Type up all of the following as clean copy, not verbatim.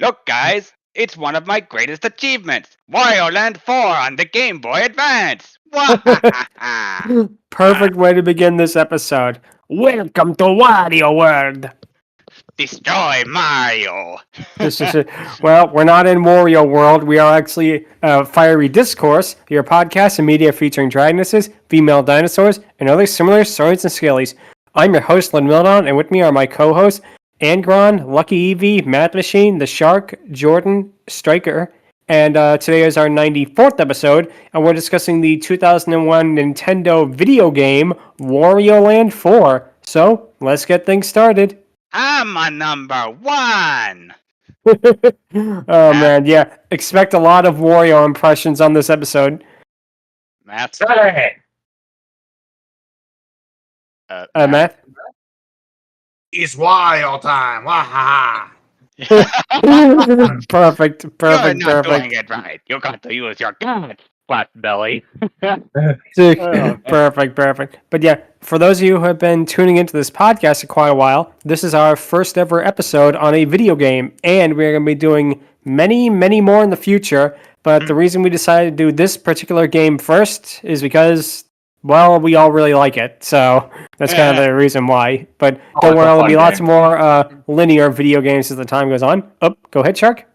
Look, guys, it's one of my greatest achievements. Wario Land 4 on the Game Boy Advance. Perfect way to begin this episode. Welcome to Wario World. Destroy Mario. Well, we're not in Wario World. We are actually Fiery Discourse, your podcast and media featuring dragonesses, female dinosaurs, and other similar saurians and scalies. I'm your host, Ludmillanon, and with me are my co-hosts, Angron, Lucky Eevee, Mathmachine, the Shark, Jordan, Stryker, and today is our 94th episode, and we're discussing the 2001 Nintendo video game, Wario Land 4. So, let's get things started. I'm a number one. Oh man, yeah. Expect a lot of Wario impressions on this episode. Math. Matt? It's Wario time. Wahaha. Perfect. You're not doing it right. You got to use your guts, flat belly. Perfect. But yeah, for those of you who have been tuning into this podcast for quite a while, this is our first ever episode on a video game, and we're going to be doing many more in the future. But the reason we decided to do this particular game first is because, well, we all really like it. So that's kind of the reason why. But don't worry, there'll be lots more linear video games as the time goes on. Oh, go ahead, Shark.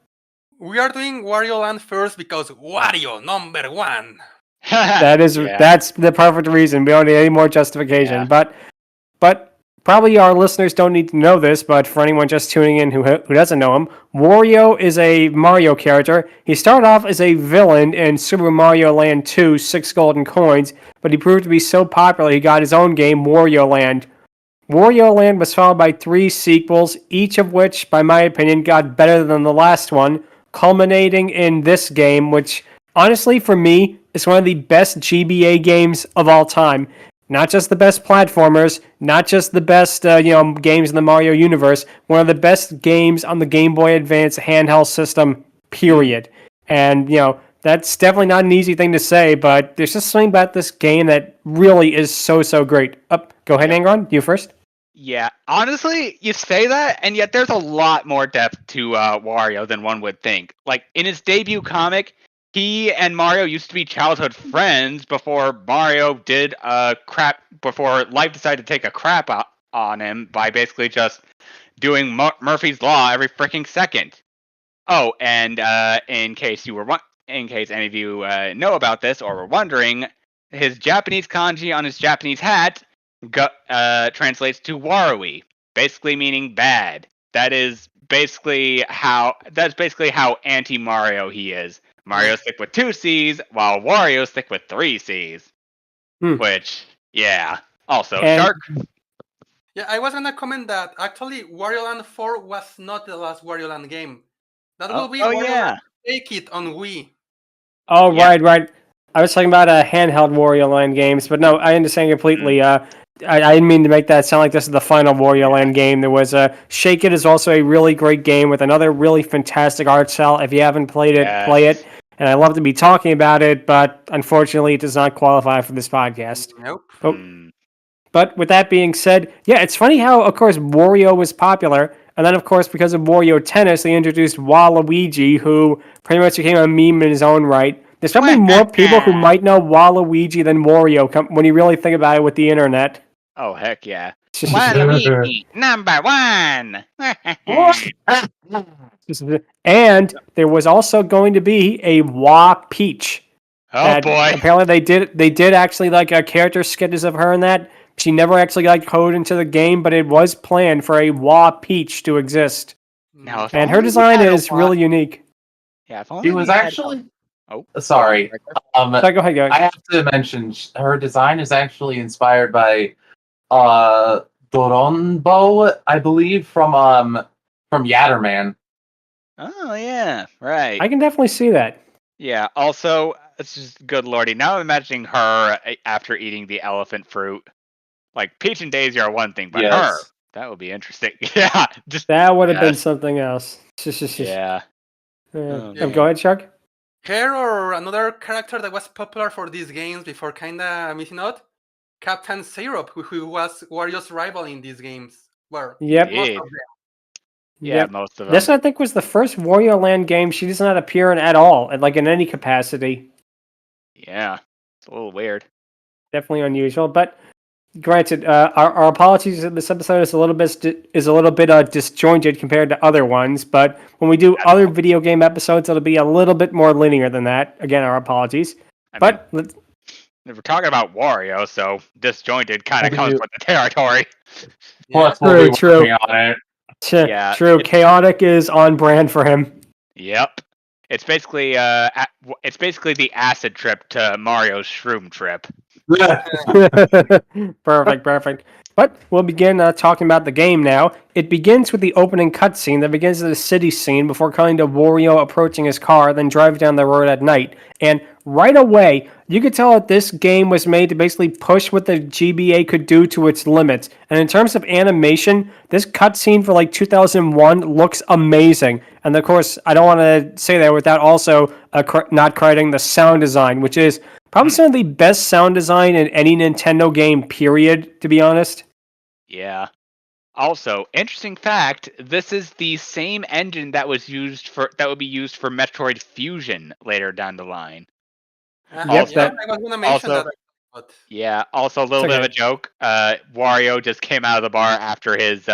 We are doing Wario Land first because Wario number one. That's the perfect reason. We don't need any more justification. Yeah. But probably our listeners don't need to know this, but for anyone just tuning in who doesn't know him, Wario is a Mario character. He started off as a villain in Super Mario Land 2, 6 Golden Coins, but he proved to be so popular he got his own game, Wario Land. Wario Land was followed by 3 sequels, each of which, by my opinion, got better than the last one, culminating in this game, which, honestly, for me, is one of the best GBA games of all time. Not just the best platformers, not just the best games in the Mario universe, one of the best games on the Game Boy Advance handheld system, period. And, that's definitely not an easy thing to say, but there's just something about this game that really is so great. Go ahead, Angron, you first. Yeah, honestly, you say that, and yet there's a lot more depth to Wario than one would think. Like, in his debut comic, he and Mario used to be childhood friends before before life decided to take a crap on him by basically just doing Murphy's Law every freaking second. Oh, and in case any of you know about this or were wondering, his Japanese kanji on his Japanese hat translates to Warui, basically meaning bad. That's basically how anti-Mario he is. Mario stick with 2 C's, while Wario stick with 3 C's. Which, yeah. Also, Shark. Yeah, I was gonna comment that actually Wario Land 4 was not the last Wario Land game. That will be Wario Land Take It on Wii. Oh, yeah. Right. I was talking about handheld Wario Land games, but no, I understand completely. I didn't mean to make that sound like this is the final Wario Land game. There was Shake It is also a really great game with another really fantastic art style. If you haven't played it, play it. And I love to be talking about it, but unfortunately it does not qualify for this podcast. Nope. Oh. But with that being said, yeah, it's funny how, of course, Wario was popular. And then, of course, because of Wario Tennis, they introduced Waluigi, who pretty much became a meme in his own right. There's probably more people who might know Waluigi than Wario when you really think about it with the internet. Oh, heck yeah. Waluigi, number one! And there was also going to be a Peach. Oh, boy. Apparently they did actually like a character sketches of her in that. She never actually got coded into the game, but it was planned for a Peach to exist. Now, and her design is really unique. Yeah, She was actually... Oh, sorry. Sorry, go ahead, guys. I have to mention her design is actually inspired by Doronbo, I believe, from Yatterman. Oh, yeah, right. I can definitely see that. Yeah, also, it's just good lordy. Now I'm imagining her after eating the elephant fruit. Like, Peach and Daisy are one thing, but her, that would be interesting. Yeah. That would have been something else. Yeah. Go ahead, Shark. Her or another character that was popular for these games before kinda missing out? Captain Syrup, who was Wario's rival in these games. Yep. Most of them. Yeah, Yep. most of them. This, I think, was the first Wario Land game she does not appear in at all, like in any capacity. Yeah, it's a little weird. Definitely unusual, but granted, our apologies. This episode is a little bit disjointed compared to other ones, but when we do other video game episodes, it'll be a little bit more linear than that. Again, our apologies. But we're talking about Wario, so disjointed kind of What do comes you- with the territory. Plus, we'll be True. working on it. Yeah, true. Chaotic is on brand for him. Yep. It's basically the acid trip to Mario's shroom trip. Perfect. But we'll begin talking about the game now. It begins with the opening cutscene that begins at the city scene before cutting to Wario approaching his car, then driving down the road at night. And right away, you could tell that this game was made to basically push what the GBA could do to its limits. And in terms of animation, this cutscene for like 2001 looks amazing. And of course, I don't want to say that without also not crediting the sound design, which is probably some of the best sound design in any Nintendo game, period, to be honest. Yeah. Also, interesting fact, this is the same engine that would be used for Metroid Fusion later down the line. Yep, I was gonna mention also- that. But Yeah, also a little bit of a joke. Wario just came out of the bar after his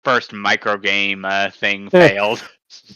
first micro game thing failed.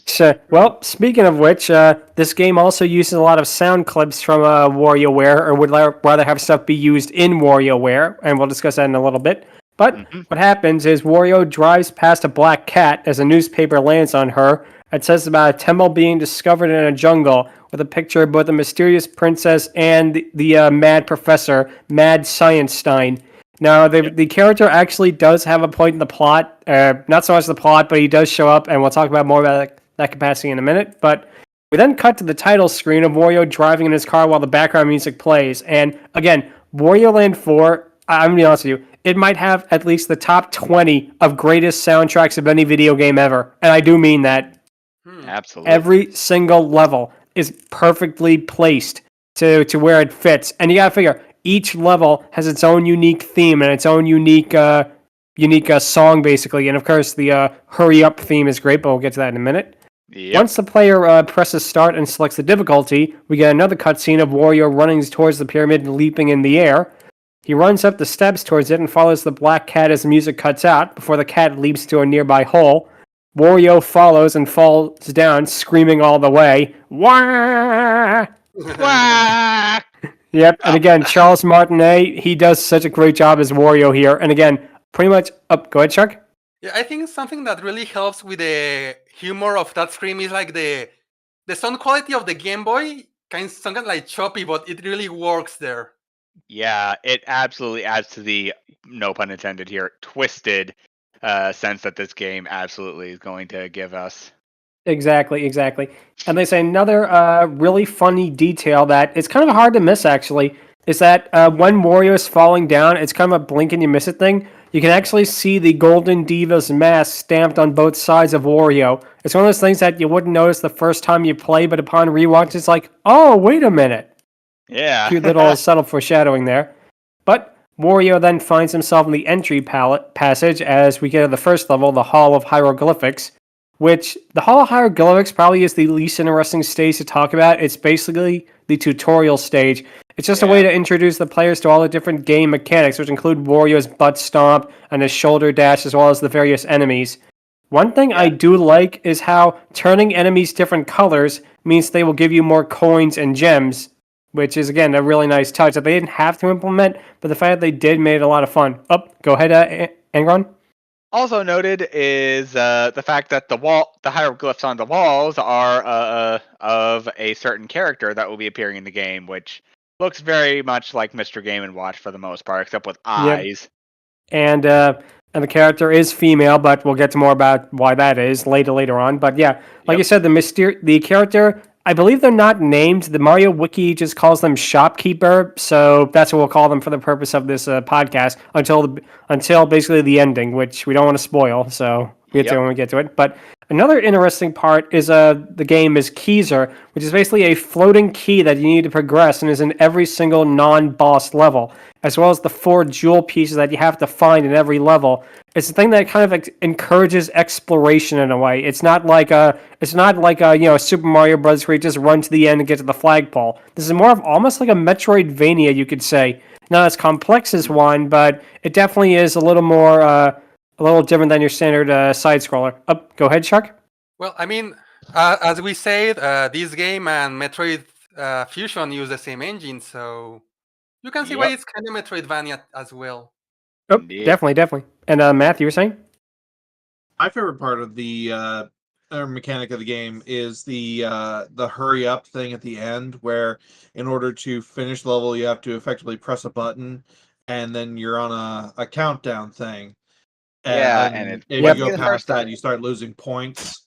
So, well, speaking of which, this game also uses a lot of sound clips from WarioWare, or would rather have stuff be used in WarioWare, and we'll discuss that in a little bit. But what happens is Wario drives past a black cat as a newspaper lands on her. It says about a temple being discovered in a jungle with a picture of both the mysterious princess and the mad professor, Mad Science-Stein. Now, the character actually does have a point in the plot. Not so much the plot, but he does show up, and we'll talk about more about that capacity in a minute. But we then cut to the title screen of Wario driving in his car while the background music plays. And again, Wario Land 4, I'm going to be honest with you, it might have at least the top 20 of greatest soundtracks of any video game ever. And I do mean that. Absolutely. Every single level is perfectly placed to where it fits. And you got to figure, each level has its own unique theme and its own unique song, basically. And of course, the hurry up theme is great, but we'll get to that in a minute. Yep. Once the player presses start and selects the difficulty, we get another cutscene of Wario running towards the pyramid and leaping in the air. He runs up the steps towards it and follows the black cat as the music cuts out before the cat leaps to a nearby hole. Wario follows and falls down, screaming all the way. Wah! Wah! Yep, and again, Charles Martinet, he does such a great job as Wario here. And again, pretty much go ahead, Shark. yeah, I think something that really helps with the humor of that scream is like the sound quality of the Game Boy kind of like choppy, but it really works there. Yeah, it absolutely adds to the, no pun intended here, twisted sense that this game absolutely is going to give us. Exactly. And they say another really funny detail that it's kind of hard to miss, actually, is that when Wario is falling down, it's kind of a blink and you miss it thing. You can actually see the Golden Diva's mask stamped on both sides of Wario. It's one of those things that you wouldn't notice the first time you play, but upon rewatch, it's like, oh, wait a minute. Yeah. Cute little subtle foreshadowing there. But Wario then finds himself in the entry passage as we get to the first level, the Hall of Hieroglyphics, which the Hall of Hieroglyphics probably is the least interesting stage to talk about. It's basically the tutorial stage. It's just a way to introduce the players to all the different game mechanics, which include Wario's butt stomp and his shoulder dash, as well as the various enemies. One thing I do like is how turning enemies different colors means they will give you more coins and gems, which is, again, a really nice touch that they didn't have to implement, but the fact that they did made it a lot of fun. Go ahead, Angron. Also noted is the fact that the hieroglyphs on the walls are of a certain character that will be appearing in the game, which looks very much like Mr. Game & Watch for the most part, except with eyes. And the character is female, but we'll get to more about why that is later on. But yeah, like you said, the character, I believe they're not named. The Mario Wiki just calls them Shopkeeper, so that's what we'll call them for the purpose of this podcast until basically the ending, which we don't want to spoil. So We'll get to it when we get to it. But another interesting part is the game is Keyser, which is basically a floating key that you need to progress and is in every single non-boss level, as well as the 4 jewel pieces that you have to find in every level. It's a thing that kind of encourages exploration in a way. It's not like Super Mario Bros. Where you just run to the end and get to the flagpole. This is more of almost like a Metroidvania, you could say. Not as complex as one, but it definitely is a little more, a little different than your standard side scroller. Go ahead, Shark. Well, I mean, as we said, this game and Metroid Fusion use the same engine, so you can see why it's kind of Metroidvania as well. Oh, definitely. And Matt, you were saying? My favorite part of the mechanic of the game is the hurry up thing at the end, where in order to finish the level, you have to effectively press a button, and then you're on a countdown thing. And if you go past that, you start losing points.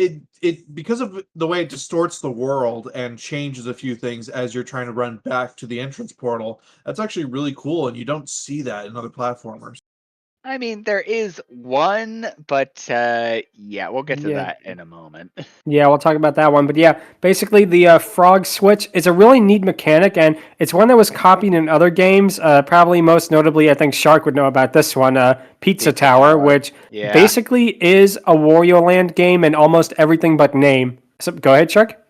It because of the way it distorts the world and changes a few things as you're trying to run back to the entrance portal. That's actually really cool, and you don't see that in other platformers. I mean, there is one, but we'll get to that in a moment. Yeah, we'll talk about that one. But yeah, basically the frog switch is a really neat mechanic, and it's one that was copied in other games. Probably most notably, I think Shark would know about this one, Pizza Tower, which basically is a Wario Land game in almost everything but name. So, go ahead, Shark.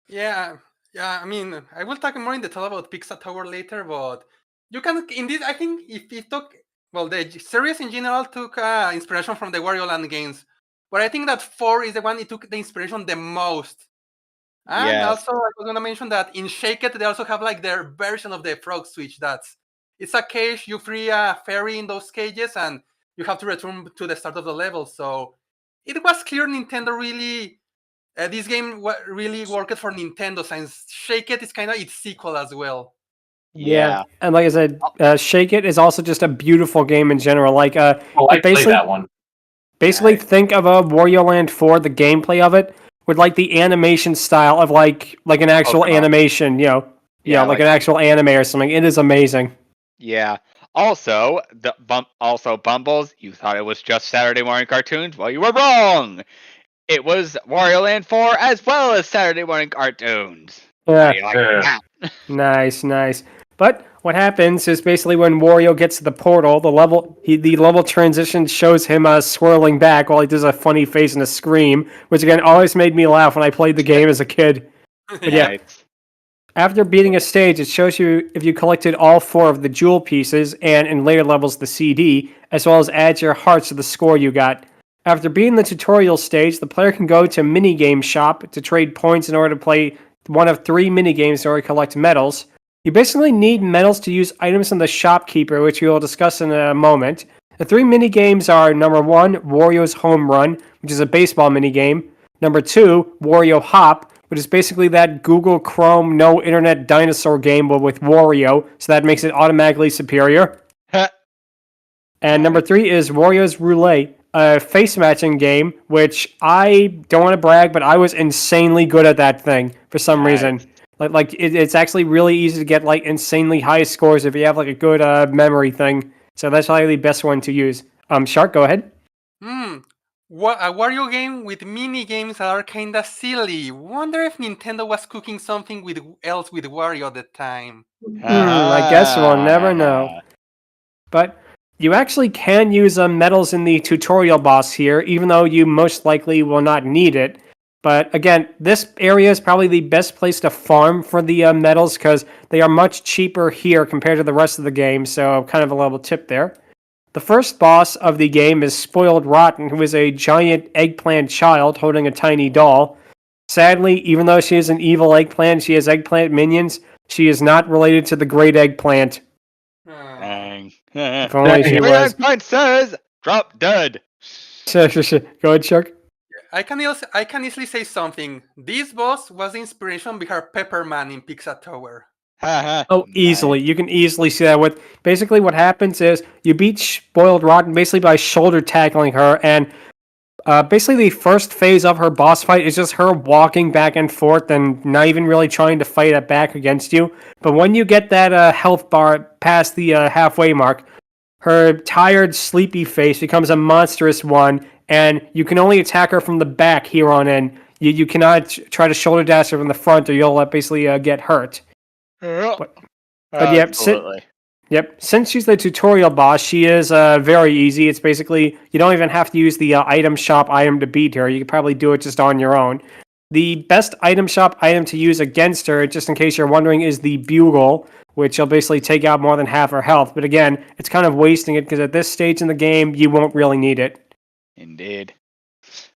Yeah. I mean, I will talk more in detail about Pizza Tower later, but you can, indeed, I think if you talk... Well, the series in general took inspiration from the Wario Land games, but I think that 4 is the one it took the inspiration the most. And also, I was going to mention that in Shake It, they also have like their version of the frog switch. It's a cage, you free a fairy in those cages, and you have to return to the start of the level. So it was clear Nintendo really, this game really worked for Nintendo, since Shake It is kind of its sequel as well. Yeah, and like I said, Shake It is also just a beautiful game in general. Like, I played that one. Basically, think of a Wario Land 4, the gameplay of it, with like the animation style of like an actual animation, like an actual anime or something. It is amazing. Yeah. Also, Bumbles, you thought it was just Saturday morning cartoons? Well, you were wrong. It was Wario Land 4 as well as Saturday morning cartoons. Yeah. Nice. But what happens is basically when Wario gets to the portal, the level transition shows him swirling back while he does a funny face and a scream, which again always made me laugh when I played the game as a kid. But yeah, after beating a stage, it shows you if you collected all 4 of the jewel pieces and in later levels the CD, as well as adds your hearts to the score you got. After beating the tutorial stage, the player can go to minigame shop to trade points in order to play one of 3 minigames in order to collect medals. You basically need medals to use items from the shopkeeper, which we will discuss in a moment. The 3 minigames are number 1, Wario's Home Run, which is a baseball minigame. Number 2, Wario Hop, which is basically that Google Chrome no internet dinosaur game, but with Wario, so that makes it automatically superior. And number 3 is Wario's Roulette, a face matching game, which I don't want to brag, but I was insanely good at that thing for some reason. It's actually really easy to get like insanely high scores if you have like a good memory thing. So that's probably the best one to use. Shark, go ahead. A Wario game with mini games that are kinda silly. Wonder if Nintendo was cooking something else with Wario at the time. I guess we'll never know. But you actually can use medals in the tutorial boss here, even though you most likely will not need it. But again, this area is probably the best place to farm for the medals because they are much cheaper here compared to the rest of the game, so kind of a little tip there. The first boss of the game is Spoiled Rotten, who is a giant eggplant child holding a tiny doll. Sadly, even though she is an evil eggplant, she has eggplant minions. She is not related to the Great Eggplant. Dang. If only she was. Eggplant says, drop dead. Go ahead, Shark. I can easily say something. This boss was the inspiration behind Pepperman in Pizza Tower. Easily. You can easily see that. With basically what happens is you beat Spoiled Rotten basically by shoulder tackling her, and basically the first phase of her boss fight is just her walking back and forth and not even really trying to fight it back against you. But when you get that health bar past the halfway mark, her tired, sleepy face becomes a monstrous one, and you can only attack her from the back here on in. You cannot try to shoulder dash her from the front, or you'll basically get hurt. But yep, Absolutely. since she's the tutorial boss, she is very easy. It's basically, you don't even have to use the item shop item to beat her. You can probably do it just on your own. The best item shop item to use against her, just in case you're wondering, is the bugle, which will basically take out more than half her health. But again, it's kind of wasting it because at this stage in the game, you won't really need it. Indeed.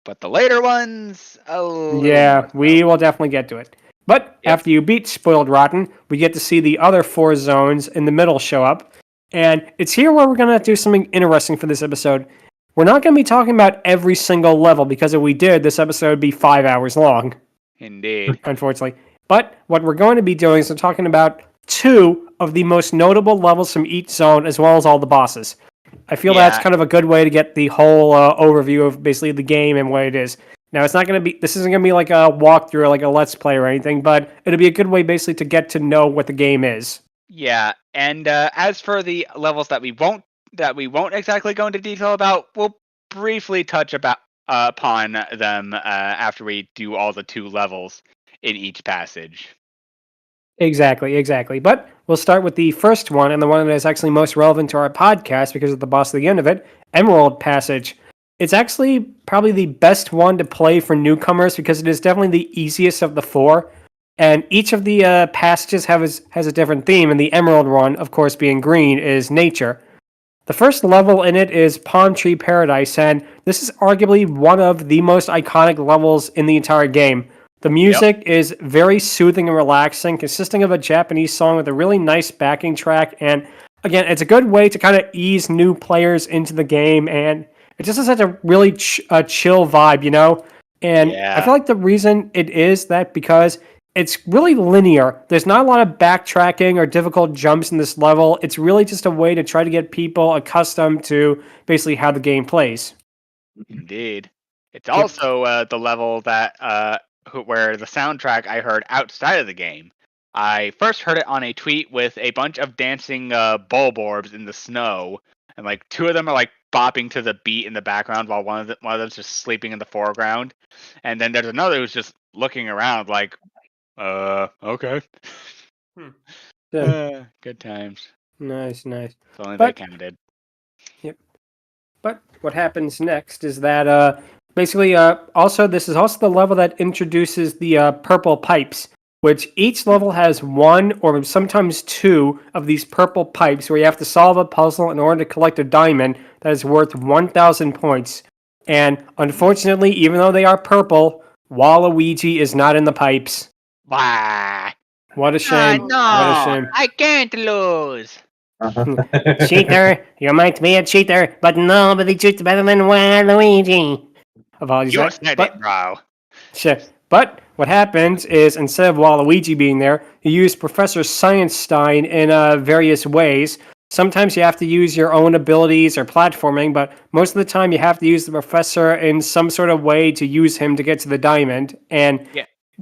But the later ones, Yeah, we will definitely get to it. But after you beat Spoiled Rotten, we get to see the other 4 zones in the middle show up. And it's here where we're going to do something interesting for this episode. We're not going to be talking about every single level, because if we did, this episode would be 5 hours long. Indeed. Unfortunately. But what we're going to be doing is we're talking about 2 of the most notable levels from each zone, as well as all the bosses. I feel that's kind of a good way to get the whole overview of basically the game and what it is. Now, this isn't going to be like a walkthrough or like a let's play or anything, but it'll be a good way basically to get to know what the game is. Yeah, and as for the levels that we won't exactly go into detail about, we'll briefly touch upon them after we do all the 2 levels in each passage. Exactly. But we'll start with the first one, and the one that is actually most relevant to our podcast because of the boss at the end of it, Emerald Passage. It's actually probably the best one to play for newcomers because it is definitely the easiest of the 4. And each of the passages has a different theme, and the Emerald one, of course, being green, is nature. The first level in it is Palm Tree Paradise, and this is arguably one of the most iconic levels in the entire game. The music is very soothing and relaxing, consisting of a Japanese song with a really nice backing track, and again, it's a good way to kind of ease new players into the game, and it just has such a really chill vibe, you know? And I feel like the reason it is that because it's really linear. There's not a lot of backtracking or difficult jumps in this level. It's really just a way to try to get people accustomed to basically how the game plays. Indeed. It's also the level that where the soundtrack I heard outside of the game. I first heard it on a tweet with a bunch of dancing bulborbs in the snow, and like 2 of them are like bopping to the beat in the background while one of them's just sleeping in the foreground, and then there's another who's just looking around like, okay. Good times. Nice. If only they counted. Yep. But what happens next is that basically, also this is also the level that introduces the purple pipes, which each level has 1 or sometimes 2 of these purple pipes where you have to solve a puzzle in order to collect a diamond that is worth 1,000 points. And unfortunately, even though they are purple, Waluigi is not in the pipes. Why? What a shame. No, what a shame. I can't lose. Cheater, you might be a cheater, but nobody cheats better than Waluigi. Apologies. You said it, bro. Sure. But what happens is instead of Waluigi being there, you use Professor Science Stein in various ways. Sometimes you have to use your own abilities or platforming, but most of the time you have to use the professor in some sort of way to use him to get to the diamond. And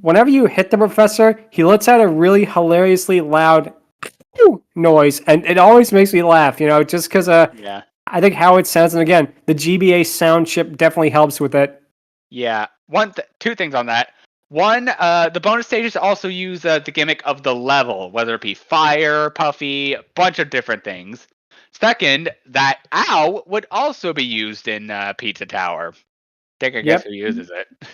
whenever you hit the professor, he lets out a really hilariously loud noise, and it always makes me laugh, you know, just because I think how it sounds, and again, the GBA sound chip definitely helps with it. Yeah, 2 things on that. One, the bonus stages also use the gimmick of the level, whether it be fire, puffy, a bunch of different things. Second, that ow would also be used in Pizza Tower. Take a guess who uses it.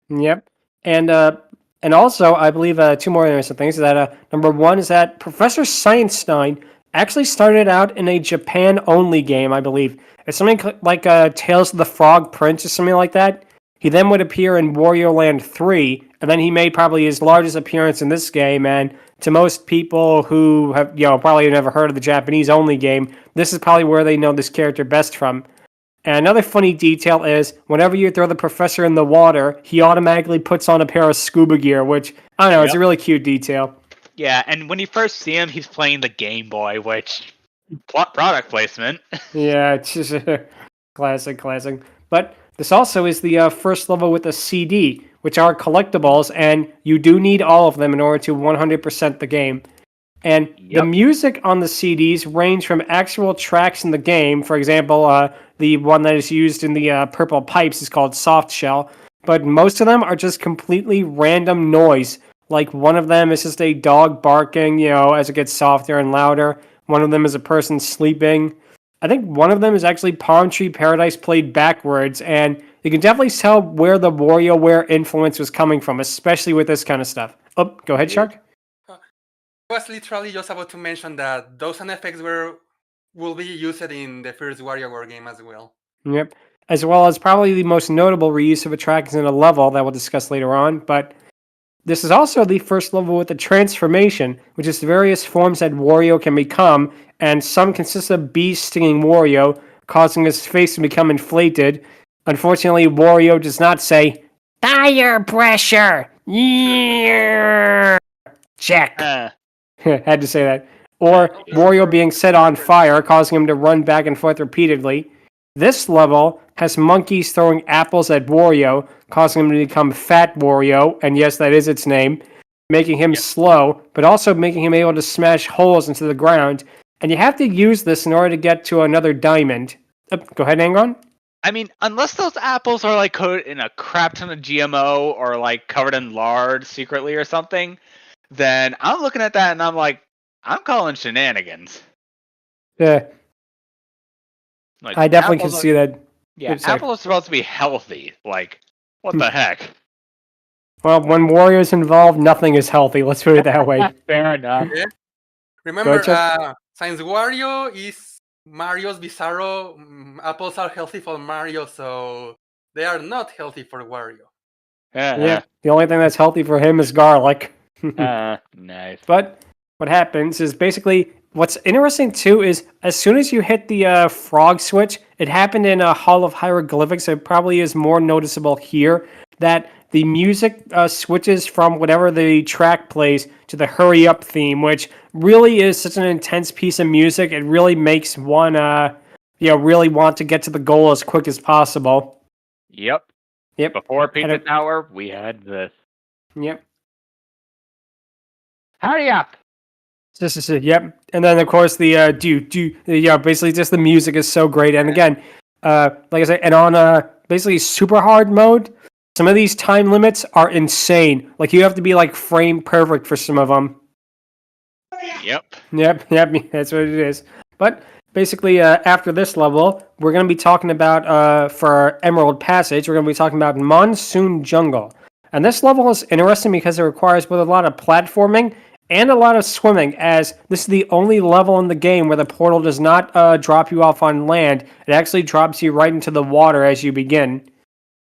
Yep. And also, I believe 2 more interesting things. That number 1 is that Professor Science Stein actually started out in a Japan-only game, I believe. It's something like Tales of the Frog Prince or something like that. He then would appear in Wario Land 3, and then he made probably his largest appearance in this game, and to most people who have, probably never heard of the Japanese-only game, this is probably where they know this character best from. And another funny detail is, whenever you throw the professor in the water, he automatically puts on a pair of scuba gear, which, I don't know, it's a really cute detail. Yeah, and when you first see him, he's playing the Game Boy, which, product placement. Yeah, it's just classic. But this also is the first level with a CD, which are collectibles, and you do need all of them in order to 100% the game. And the Yep. music on the CDs range from actual tracks in the game. For example, the one that is used in the Purple Pipes is called Soft Shell. But most of them are just completely random noise. Like one of them is just a dog barking, as it gets softer and louder. One of them is a person sleeping. I think one of them is actually Palm Tree Paradise played backwards. And you can definitely tell where the WarioWare influence was coming from, especially with this kind of stuff. Oh, go ahead, Shark. I was literally just about to mention that those sound effects will be used in the first WarioWare game as well. Yep. As well as probably the most notable reuse of a track is in a level that we'll discuss later on. But this is also the first level with the transformation, which is the various forms that Wario can become, and some consist of bees stinging Wario, causing his face to become inflated. Unfortunately, Wario does not say, tire pressure! Yeah! Check. Had to say that. Or Wario being set on fire, causing him to run back and forth repeatedly. This level has monkeys throwing apples at Wario, causing him to become Fat Wario, and yes, that is its name, making him slow, but also making him able to smash holes into the ground. And you have to use this in order to get to another diamond. Go ahead, Angron. I mean, unless those apples are like coated in a crap ton of GMO or like covered in lard secretly or something, then I'm looking at that and I'm like, I'm calling shenanigans. Yeah. Like, I definitely can see that. Yeah, apples are supposed to be healthy. Like, what the heck? Well, when Wario's involved, nothing is healthy. Let's put it that way. Fair enough. Yeah. Remember, Chuck. since Wario is Mario's Bizarro, apples are healthy for Mario, so they are not healthy for Wario. Yeah, the only thing that's healthy for him is garlic. Nice. But what happens is basically what's interesting too is as soon as you hit the frog switch, it happened in a Hall of Hieroglyphics. It probably is more noticeable here that the music switches from whatever the track plays to the hurry up theme, which really is such an intense piece of music. It really makes one, really want to get to the goal as quick as possible. Yep. Before Pizza Tower, we had this. Yep. Hurry up! Yep. And then of course the basically just the music is so great. And again, like I said, and on basically super hard mode, some of these time limits are insane. Like you have to be like frame perfect for some of them. Yep. Yep, that's what it is. But basically, after this level, we're going to be talking about, for Emerald Passage, we're going to be talking about Monsoon Jungle. And this level is interesting because it requires both a lot of platforming and a lot of swimming, as this is the only level in the game where the portal does not drop you off on land. It actually drops you right into the water as you begin.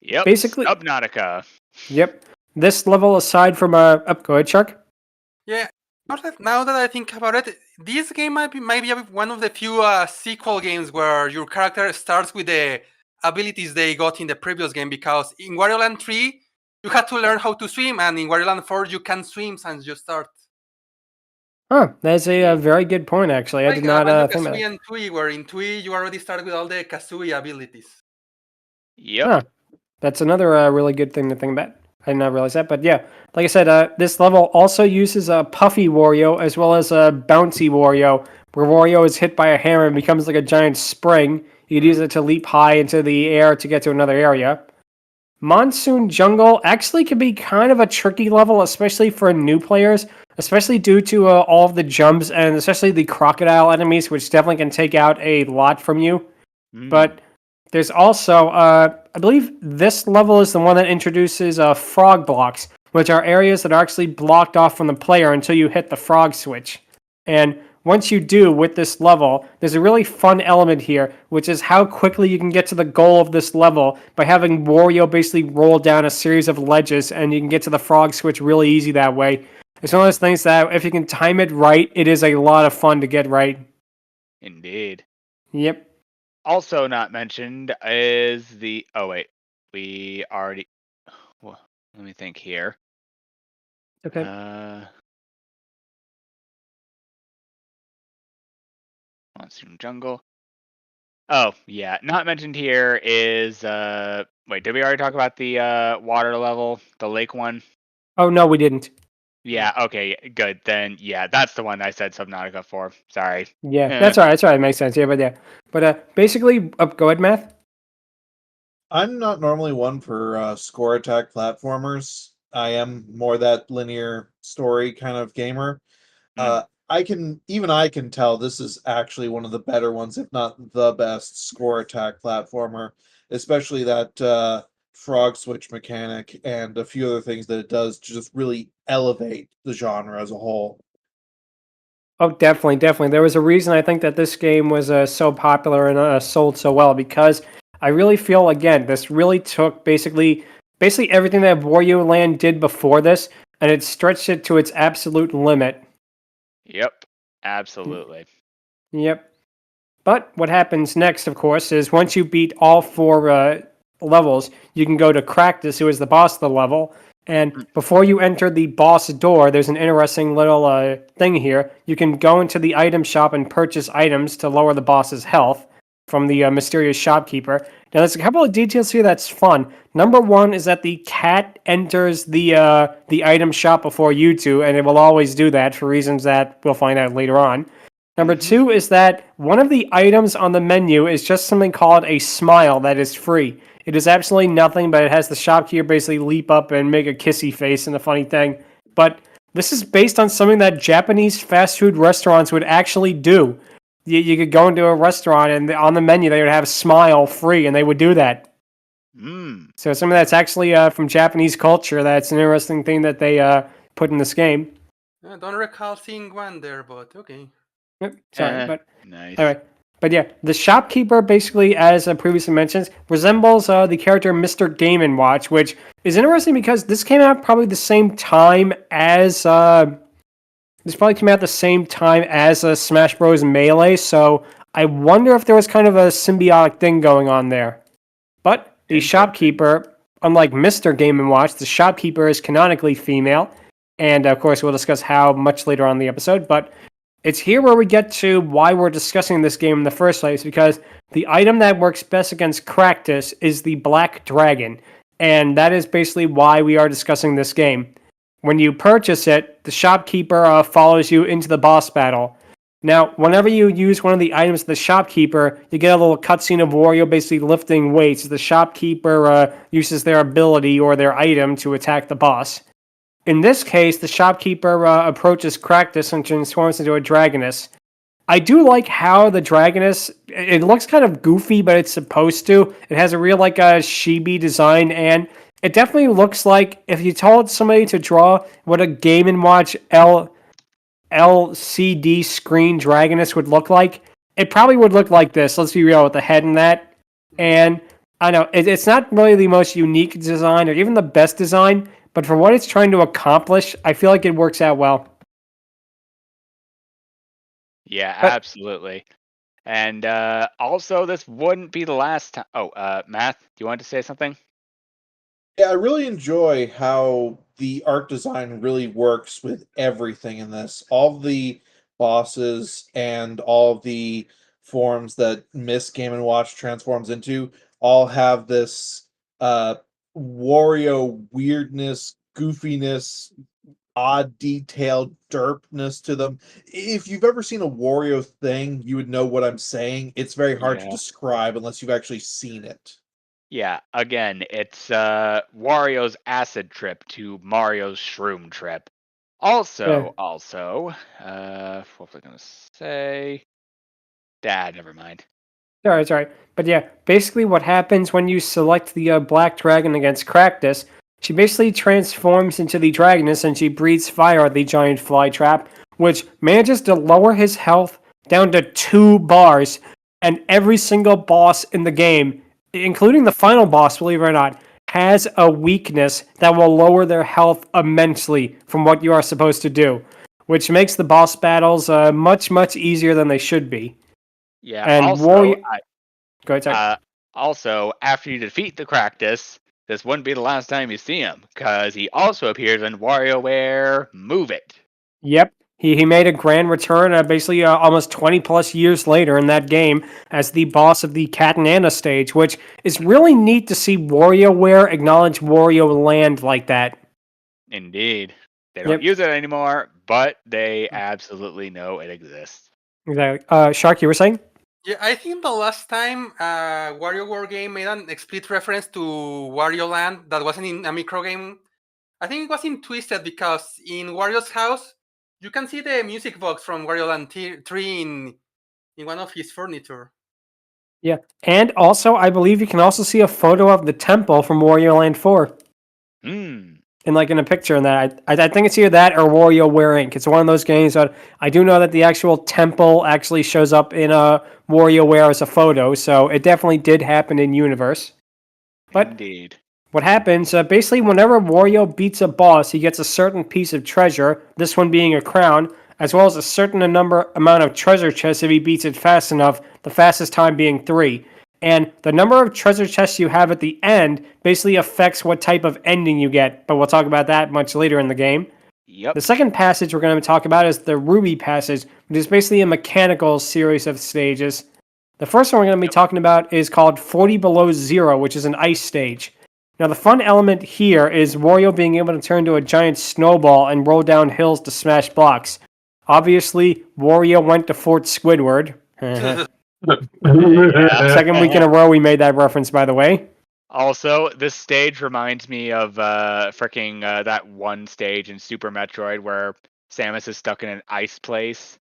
Yep, basically, Subnautica. Yep. This level, aside from... go ahead, Shark. Yeah. Now that I think about it, this game might be one of the few sequel games where your character starts with the abilities they got in the previous game, because in Wario Land 3, you had to learn how to swim, and in Wario Land 4, you can swim since you start. Huh, that's a very good point, actually. I did not think about Kazooie and Tui, where in Tui, you already started with all the Kazooie abilities. Yep. Huh. That's another really good thing to think about. I did not realize that, but yeah, like I said, this level also uses a Puffy Wario as well as a Bouncy Wario, where Wario is hit by a hammer and becomes like a giant spring. You can use it to leap high into the air to get to another area. Monsoon Jungle actually can be kind of a tricky level, especially for new players, especially due to all of the jumps and especially the crocodile enemies, which definitely can take out a lot from you. But there's also, I believe this level is the one that introduces frog blocks, which are areas that are actually blocked off from the player until you hit the frog switch. And once you do with this level, there's a really fun element here, which is how quickly you can get to the goal of this level by having Wario basically roll down a series of ledges, and you can get to the frog switch really easy that way. It's one of those things that if you can time it right, it is a lot of fun to get right. Indeed. Yep. Also not mentioned is the... Oh, wait. We already... Well, let me think here. Okay. Monsoon Jungle. Oh, yeah. Not mentioned here is... Wait, did we already talk about the water level? The lake one? Oh, no, we didn't. Yeah, okay, good. Then, yeah, that's the one I said Subnautica for. Sorry. Yeah, that's all right. That's all right. It makes sense. Yeah, but basically, go ahead, Math. I'm not normally one for score attack platformers. I am more that linear story kind of gamer. I can tell this is actually one of the better ones, if not the best score attack platformer, especially that frog switch mechanic and a few other things that it does to just really elevate the genre as a whole. Oh, definitely, definitely. There was a reason I think that this game was so popular and sold so well because I really feel again this really took basically everything that Wario Land did before this and it stretched it to its absolute limit. Yep, absolutely. Yep. But what happens next, of course, is once you beat all 4 levels, you can go to Cractus, who is the boss of the level. And before you enter the boss door, there's an interesting little thing here. You can go into the item shop and purchase items to lower the boss's health from the mysterious shopkeeper. Now, there's a couple of details here that's fun. Number 1 is that the cat enters the item shop before you two, and it will always do that for reasons that we'll find out later on. Number 2 is that one of the items on the menu is just something called a smile that is free. It is absolutely nothing, but it has the shopkeeper basically leap up and make a kissy face and a funny thing. But this is based on something that Japanese fast food restaurants would actually do. You could go into a restaurant and on the menu they would have smile free, and they would do that. So something that's actually from Japanese culture. That's an interesting thing that they put in this game. I don't recall seeing one there, but okay. Sorry, but nice. all right. But yeah, the shopkeeper basically, as previously mentioned, resembles the character Mr. Game & Watch, which is interesting because this came out probably the same time as Smash Bros. Melee. So I wonder if there was kind of a symbiotic thing going on there. But the shopkeeper, unlike Mr. Game & Watch, the shopkeeper is canonically female, and of course we'll discuss how much later on in the episode. But it's here where we get to why we're discussing this game in the first place, because the item that works best against Cractus is the Black Dragon, and that is basically why we are discussing this game. When you purchase it, the shopkeeper follows you into the boss battle. Now, whenever you use one of the items of the shopkeeper, you get a little cutscene of Wario basically lifting weights. The shopkeeper uses their ability or their item to attack the boss. In this case, the shopkeeper approaches Cractus and transforms into a Dragoness. I do like how the Dragoness, it looks kind of goofy, but it's supposed to. It has a real chibi design, and it definitely looks like if you told somebody to draw what a Game & Watch LCD screen Dragoness would look like, it probably would look like this. Let's be real, with the head and that. And I know, it's not really the most unique design or even the best design, but for what it's trying to accomplish, I feel like it works out well. Yeah, absolutely. And also, this wouldn't be the last time. Oh, Math, do you want to say something? Yeah, I really enjoy how the art design really works with everything in this. All the bosses and all the forms that Miss Game & Watch transforms into all have this Wario weirdness, goofiness, odd detailed derpness to them. If you've ever seen a Wario thing, you would know what I'm saying. It's very hard to describe unless you've actually seen it. Yeah, again, it's Wario's acid trip to Mario's shroom trip. Also, what was I gonna say? Never mind. Sorry. But yeah, basically what happens when you select the Black Dragon against Cractus, she basically transforms into the Dragoness and she breathes fire at the giant fly trap, which manages to lower his health down to 2 bars, and every single boss in the game, including the final boss, believe it or not, has a weakness that will lower their health immensely from what you are supposed to do, which makes the boss battles much, much easier than they should be. Yeah, and also, Go ahead, also, after you defeat the Cractus, this wouldn't be the last time you see him, because he also appears in WarioWare Move It. Yep. He made a grand return basically almost 20 plus years later in that game as the boss of the Cat and Anna stage, which is really neat to see WarioWare acknowledge Wario Land like that. Indeed. They don't Yep. use it anymore, but they absolutely know it exists. Exactly. Shark, you were saying? Yeah, I think the last time WarioWare game made an explicit reference to Wario Land that wasn't in a micro game, I think it was in Twisted, because in Wario's house, you can see the music box from Wario Land 3 in one of his furniture. Yeah. And also, I believe you can also see a photo of the temple from Wario Land 4. Hmm. And like in a picture in that. I think it's either that or WarioWare Inc. It's one of those games that I do know that the actual temple actually shows up in a WarioWare as a photo, so it definitely did happen in universe. But Indeed. what happens, basically whenever Wario beats a boss, he gets a certain piece of treasure, this one being a crown, as well as a certain amount of treasure chests if he beats it fast enough, the fastest time being 3. And the number of treasure chests you have at the end basically affects what type of ending you get, but we'll talk about that much later in the game. Yep. The second passage we're going to talk about is the Ruby passage, which is basically a mechanical series of stages. The first one we're going to be talking about is called 40 Below Zero, which is an ice stage. Now, the fun element here is Wario being able to turn into a giant snowball and roll down hills to smash blocks. Obviously, Wario went to Fort Squidward. Second week in a row we made that reference, by the way. Also, this stage reminds me of that one stage in Super Metroid where Samus is stuck in an ice place.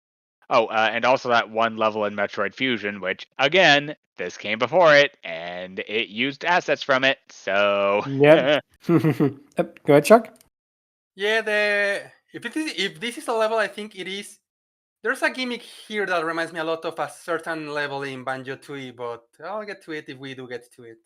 Oh, and also that one level in Metroid Fusion, which, again, this came before it, and it used assets from it, so... Yep. Go ahead, Chuck. Yeah, if this is a level, I think it is. There's a gimmick here that reminds me a lot of a certain level in Banjo-Tooie, but I'll get to it if we do get to it.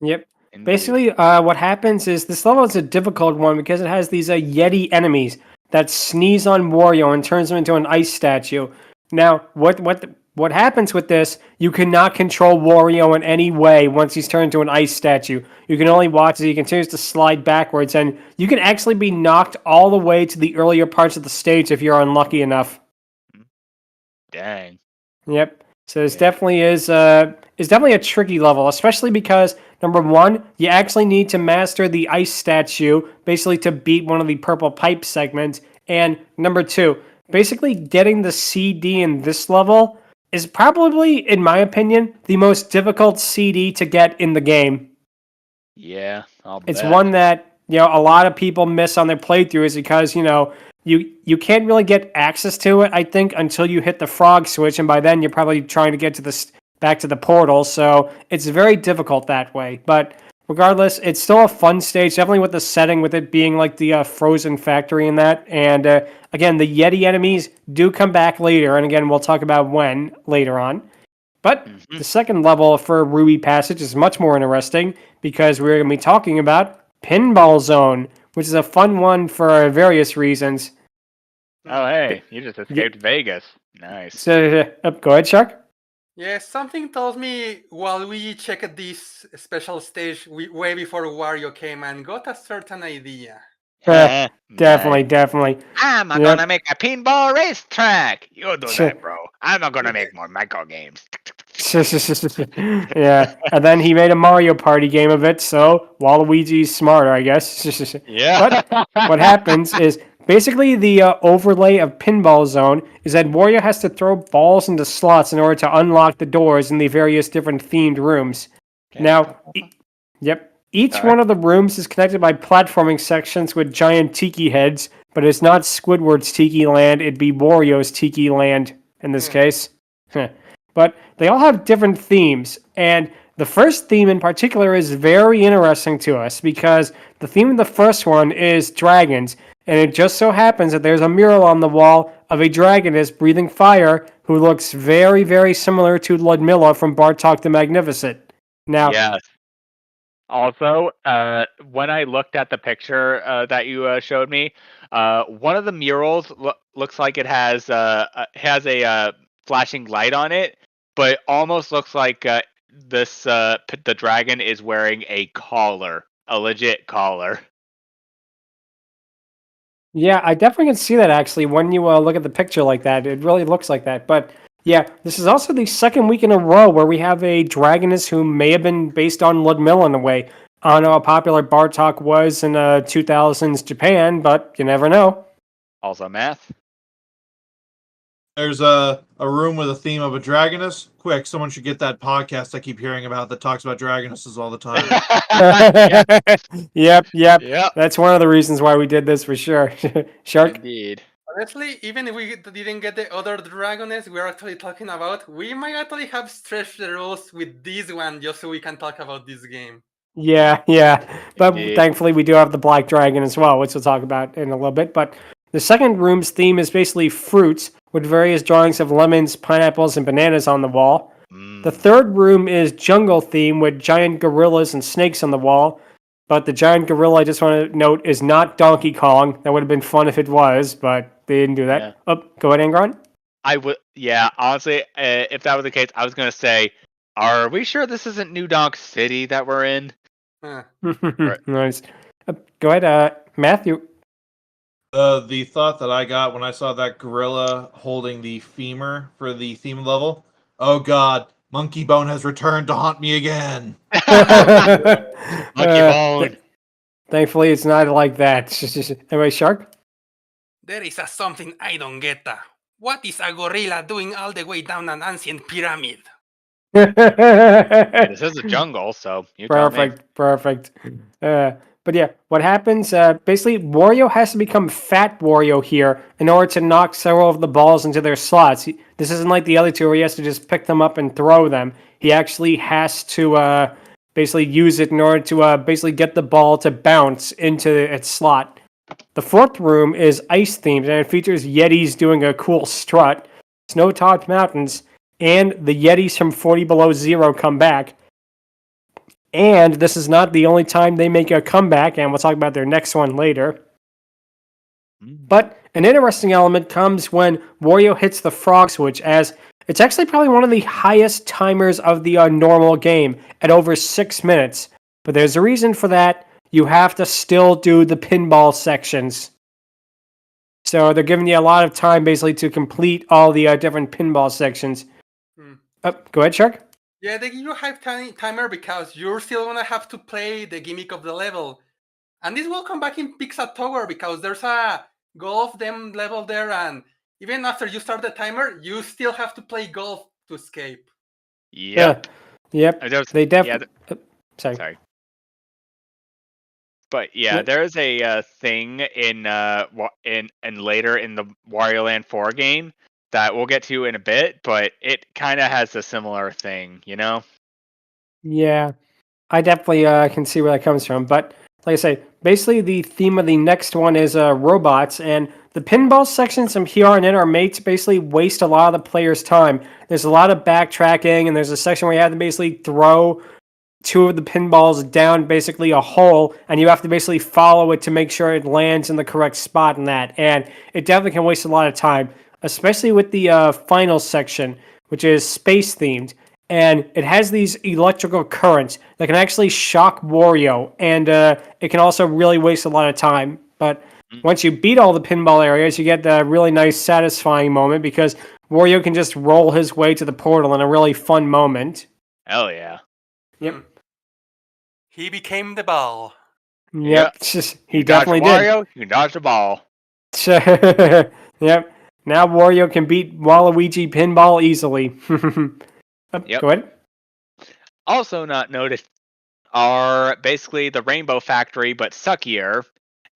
Yep. Indeed. Basically, what happens is this level is a difficult one because it has these Yeti enemies that sneeze on Wario and turns him into an ice statue. Now, what happens with this, you cannot control Wario in any way once he's turned into an ice statue. You can only watch as he continues to slide backwards, and you can actually be knocked all the way to the earlier parts of the stage if you're unlucky enough. Dang. Yep. So this definitely is definitely a tricky level, especially because number one, you actually need to master the ice statue basically to beat one of the purple pipe segments, and number two, basically getting the CD in this level is probably, in my opinion, the most difficult CD to get in the game. Yeah, I'll It's bet. one that a lot of people miss on their playthroughs because you can't really get access to it, I think, until you hit the frog switch, and by then you're probably trying to get to back to the portal, so it's very difficult that way. But regardless, it's still a fun stage, definitely with the setting, with it being like the frozen factory and that. And again, the Yeti enemies do come back later, and again, we'll talk about when later on. But the second level for Ruby Passage is much more interesting because we're going to be talking about Pinball Zone, which is a fun one for various reasons. Oh, hey, you just escaped Vegas. Nice. So, go ahead, Shark. Yeah, something tells me while we checked this special stage way before Wario came and got a certain idea. Definitely. I'm gonna make a pinball racetrack. You do that, bro. I'm not gonna make more micro games. Yeah, and then he made a Mario Party game of it, so Waluigi's smarter, I guess. Yeah. But what happens is, basically the overlay of Pinball Zone is that Wario has to throw balls into slots in order to unlock the doors in the various different themed rooms. Now, each one of the rooms is connected by platforming sections with giant tiki heads, but it's not Squidward's Tiki Land, it'd be Wario's Tiki Land in this case. But they all have different themes, and the first theme in particular is very interesting to us because the theme of the first one is dragons, and it just so happens that there's a mural on the wall of a dragoness breathing fire who looks very, very similar to Ludmilla from Bartok the Magnificent. Now, yes. Also, when I looked at the picture that you showed me, one of the murals looks like it has a flashing light on it, but it almost looks like the dragon is wearing a collar, a legit collar. yeah, I definitely can see that actually when you look at the picture like that. It really looks like that. But yeah, this is also the second week in a row where we have a dragoness who may have been based on Ludmilla in a way. I don't know how popular Bartok was in 2000s Japan, but you never know. Also math. There's a room with a theme of a dragoness. Quick, someone should get that podcast I keep hearing about that talks about dragonesses all the time. Yeah, Yep. yep, That's one of the reasons why we did this for sure. Shark? indeed. Honestly, even if we didn't get the other Dragoness we're actually talking about, we might actually have stretched the rules with this one just so we can talk about this game. Yeah. But Indeed. thankfully, we do have the Black Dragon as well, which we'll talk about in a little bit. But the second room's theme is basically fruits, with various drawings of lemons, pineapples, and bananas on the wall. The third room is jungle theme, with giant gorillas and snakes on the wall. But the giant gorilla, I just want to note, is not Donkey Kong. That would have been fun if it was, but they didn't do that. Yeah. Oh, go ahead, Angron. I would, yeah. Honestly, if that was the case, I was gonna say, are we sure this isn't New Donk City that we're in? Huh. Nice. Go ahead, Matthew. The thought that I got when I saw that gorilla holding the femur for the theme level, oh god, Monkey Bone has returned to haunt me again. Monkey Bone. Thankfully, it's not like that. Anyway, Shark? There is something I don't get. What is a gorilla doing all the way down an ancient pyramid? This is a jungle, so you tell me. Perfect. But yeah, what happens, basically, Wario has to become Fat Wario here in order to knock several of the balls into their slots. This isn't like the other two where he has to just pick them up and throw them. He actually has to basically use it in order to basically get the ball to bounce into its slot. The fourth room is ice themed, and it features Yetis doing a cool strut, snow-topped mountains, and the Yetis from 40 Below Zero come back. And this is not the only time they make a comeback, and we'll talk about their next one later. But an interesting element comes when Wario hits the frog switch, as it's actually probably one of the highest timers of the normal game at over 6 minutes. But there's a reason for that. You have to still do the pinball sections. So they're giving you a lot of time basically to complete all the different pinball sections. Go ahead, Shark. Yeah, they give you a high timer because you're still gonna have to play the gimmick of the level. And this will come back in Pizza Tower because there's a golf them level there, and even after you start the timer, you still have to play golf to escape. Yep. Yep. They definitely. Sorry. But yeah, Yep. there's a thing in later in the Wario Land 4 game that we'll get to in a bit, but it kind of has a similar thing, you know? Yeah, I definitely can see where that comes from. But like I say, basically the theme of the next one is robots, and the pinball sections from here on in are made to basically waste a lot of the player's time. There's a lot of backtracking, and there's a section where you have to basically throw two of the pinballs down basically a hole, and you have to basically follow it to make sure it lands in the correct spot in that. And it definitely can waste a lot of time, especially with the final section, which is space themed. And it has these electrical currents that can actually shock Wario, and it can also really waste a lot of time. But once you beat all the pinball areas, you get a really nice, satisfying moment because Wario can just roll his way to the portal in a really fun moment. Hell yeah. Yep. He became the ball. Yep. He Dodge definitely did. Wario, you can dodge the ball. Yep. Now Wario can beat Waluigi pinball easily. Yep. Go ahead. Also not noticed are basically the Rainbow Factory, but suckier.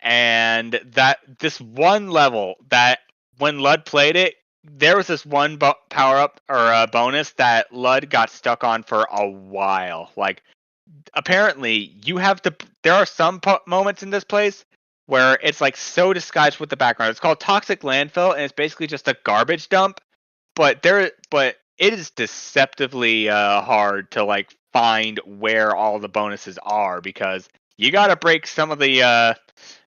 And that this one level that when Lud played it, there was this one power up or bonus that Lud got stuck on for a while. Like, apparently, you have to. There are some moments in this place where it's like so disguised with the background. It's called Toxic Landfill, and it's basically just a garbage dump. But it is deceptively hard to like find where all the bonuses are because you got to break some of the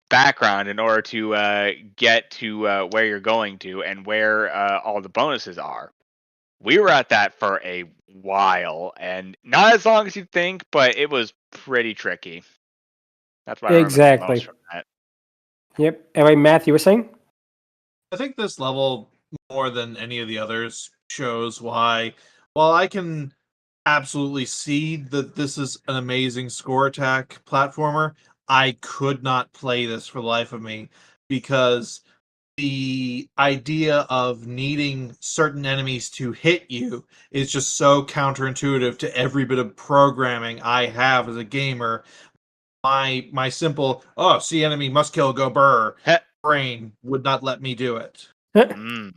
background in order to get to where you're going to and where all the bonuses are. We were at that for a while, and not as long as you'd think, but it was pretty tricky. That's why I remember the most from that. Yep. Anyway, Matt, you were saying? I think this level, more than any of the others, shows why, while I can absolutely see that this is an amazing score attack platformer, I could not play this for the life of me because the idea of needing certain enemies to hit you is just so counterintuitive to every bit of programming I have as a gamer. My simple see enemy must kill go burr brain would not let me do it. Mm.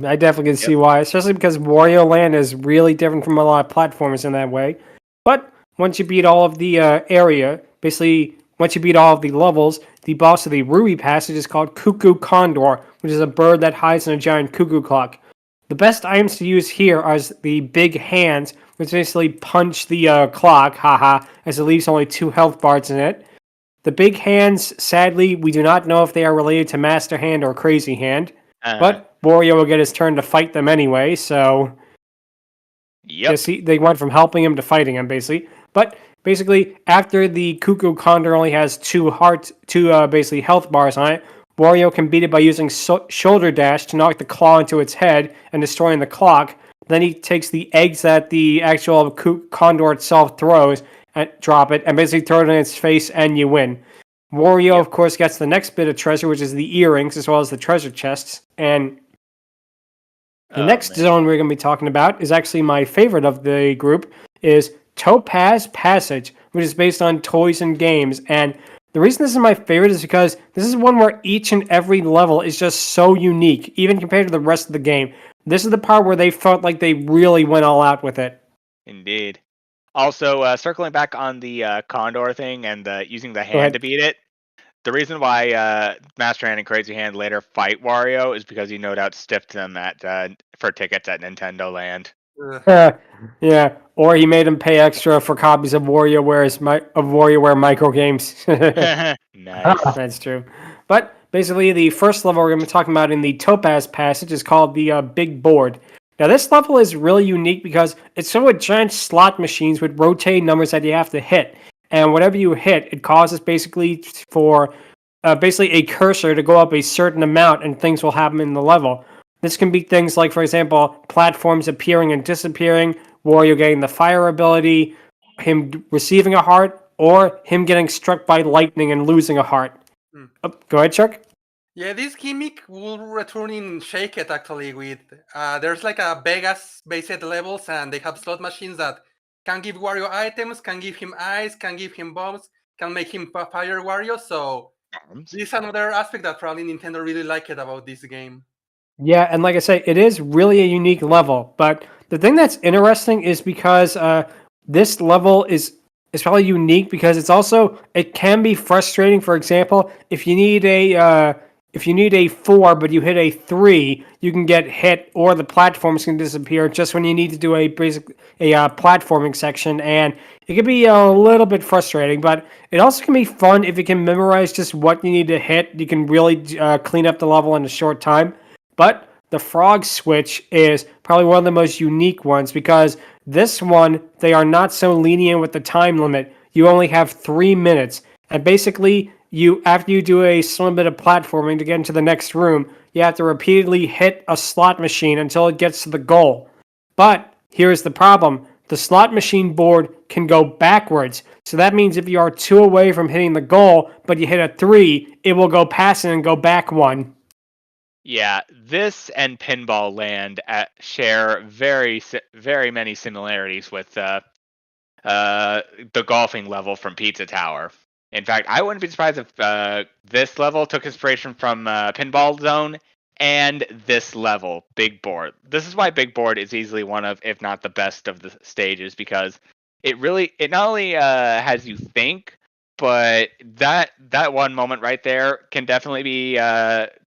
I definitely can see why, especially because Wario Land is really different from a lot of platformers in that way. But once you beat all of the area, basically, once you beat all of the levels, the boss of the Ruby Passage is called Cuckoo Condor, which is a bird that hides in a giant cuckoo clock. The best items to use here are the big hands, which basically punch the clock, haha, as it leaves only 2 health bars in it. The big hands, sadly, we do not know if they are related to Master Hand or Crazy Hand. But Wario will get his turn to fight them anyway, so they went from helping him to fighting him, basically. But basically, after the Cuckoo Condor only has 2 basically health bars on it, Wario can beat it by using shoulder dash to knock the claw into its head and destroying the clock. Then he takes the eggs that the actual condor itself throws and drop it, and basically throw it in its face, and you win. Wario, of course, gets the next bit of treasure, which is the earrings, as well as the treasure chests. And the next zone we're going to be talking about is actually my favorite of the group, is Topaz Passage, which is based on toys and games. And the reason this is my favorite is because this is one where each and every level is just so unique, even compared to the rest of the game. This is the part where they felt like they really went all out with it. Indeed. Also, circling back on the Condor thing and using the hand to beat it, the reason why Master Hand and Crazy Hand later fight Wario is because he no doubt stiffed them for tickets at Nintendo Land. Yeah, or he made him pay extra for copies of WarioWare micro games. Nice. That's true. But basically, the first level we're going to be talking about in the Topaz Passage is called the Big Board. Now, this level is really unique because it's filled with giant slot machines with rotating numbers that you have to hit. And whatever you hit, it causes basically for a cursor to go up a certain amount, and things will happen in the level. This can be things like, for example, platforms appearing and disappearing, Wario getting the fire ability, him receiving a heart, or him getting struck by lightning and losing a heart. Go ahead, Shark. Yeah, this gimmick will return in Shake It actually. With there's like a Vegas-based levels, and they have slot machines that can give Wario items, can give him eyes, can give him bombs, can make him fire Wario. So this is another aspect that probably Nintendo really liked about this game. Yeah, and like I say, it is really a unique level. But the thing that's interesting is because this level is probably unique because it can be frustrating. For example, if you need a 4 but you hit a 3, you can get hit, or the platforms can disappear just when you need to do a platforming section, and it can be a little bit frustrating. But it also can be fun if you can memorize just what you need to hit. You can really clean up the level in a short time. But the frog switch is probably one of the most unique ones because this one, they are not so lenient with the time limit. You only have 3 minutes. And basically, after you do a slim bit of platforming to get into the next room, you have to repeatedly hit a slot machine until it gets to the goal. But here's the problem. The slot machine board can go backwards. So that means if you are 2 away from hitting the goal, but you hit a 3, it will go past it and go back 1. Yeah, this and Pinball Land share very many similarities with the golfing level from Pizza Tower. In fact, I wouldn't be surprised if this level took inspiration from Pinball Zone and this level, Big Board. This is why Big Board is easily one of, if not the best of the stages, because it not only has you think, but that one moment right there can definitely be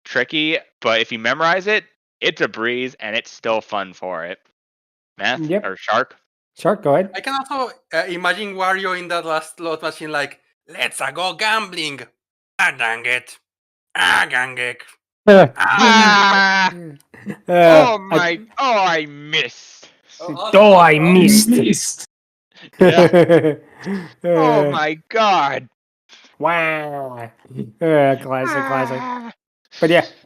tricky. But if you memorize it, it's a breeze, and it's still fun for it. Math or Shark? Shark, go ahead. I can also imagine Wario in that last slot machine like, let's go gambling. Dang it. Gang it. I missed. I missed. Yeah. Oh my god. Wow. Classic.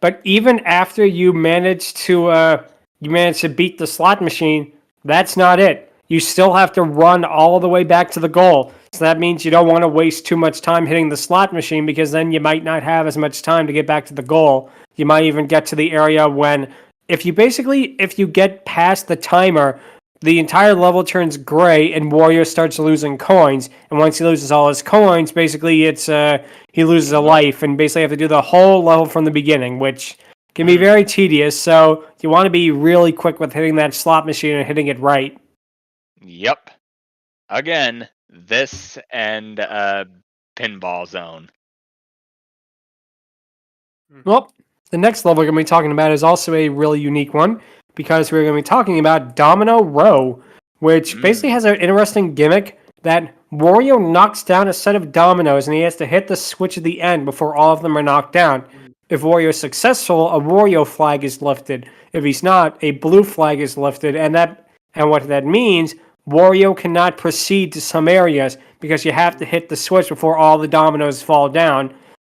But even after you manage to beat the slot machine, That's not it. You still have to run all the way back to the goal. So that means you don't want to waste too much time hitting the slot machine because then you might not have as much time to get back to the goal. You might even get to the area when if you get past the timer, the entire level turns gray and Wario starts losing coins. And once he loses all his coins, basically he loses a life and basically have to do the whole level from the beginning, which can be very tedious. So you want to be really quick with hitting that slot machine and hitting it right. Yep. Again, this and Pinball Zone. Well, the next level we're going to be talking about is also a really unique one because we're going to be talking about Domino Row, which basically has an interesting gimmick that Wario knocks down a set of dominoes and he has to hit the switch at the end before all of them are knocked down. If Wario is successful, a Wario flag is lifted. If he's not, a blue flag is lifted, and what that means, Wario cannot proceed to some areas because you have to hit the switch before all the dominoes fall down,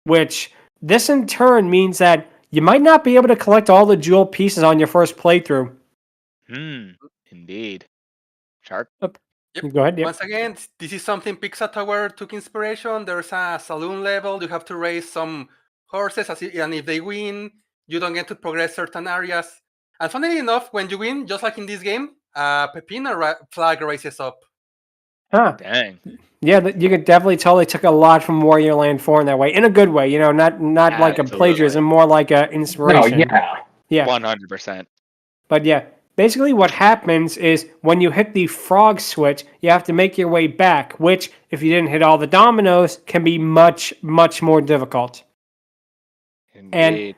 which this in turn means that you might not be able to collect all the jewel pieces on your first playthrough. Indeed. Shark? Yep. Go ahead. Yep. Once again, this is something Pizza Tower took inspiration. There's a saloon level. You have to raise some horses, and if they win, you don't get to progress certain areas. And funnily enough, when you win, just like in this game, a Pepino flag rises up. Huh. Dang. Yeah, you could definitely tell they took a lot from Wario Land 4 in that way. In a good way, not like a plagiarism, more like an inspiration. Yeah. 100%. But yeah, basically what happens is when you hit the frog switch, you have to make your way back, which, if you didn't hit all the dominoes, can be much, much more difficult. Indeed.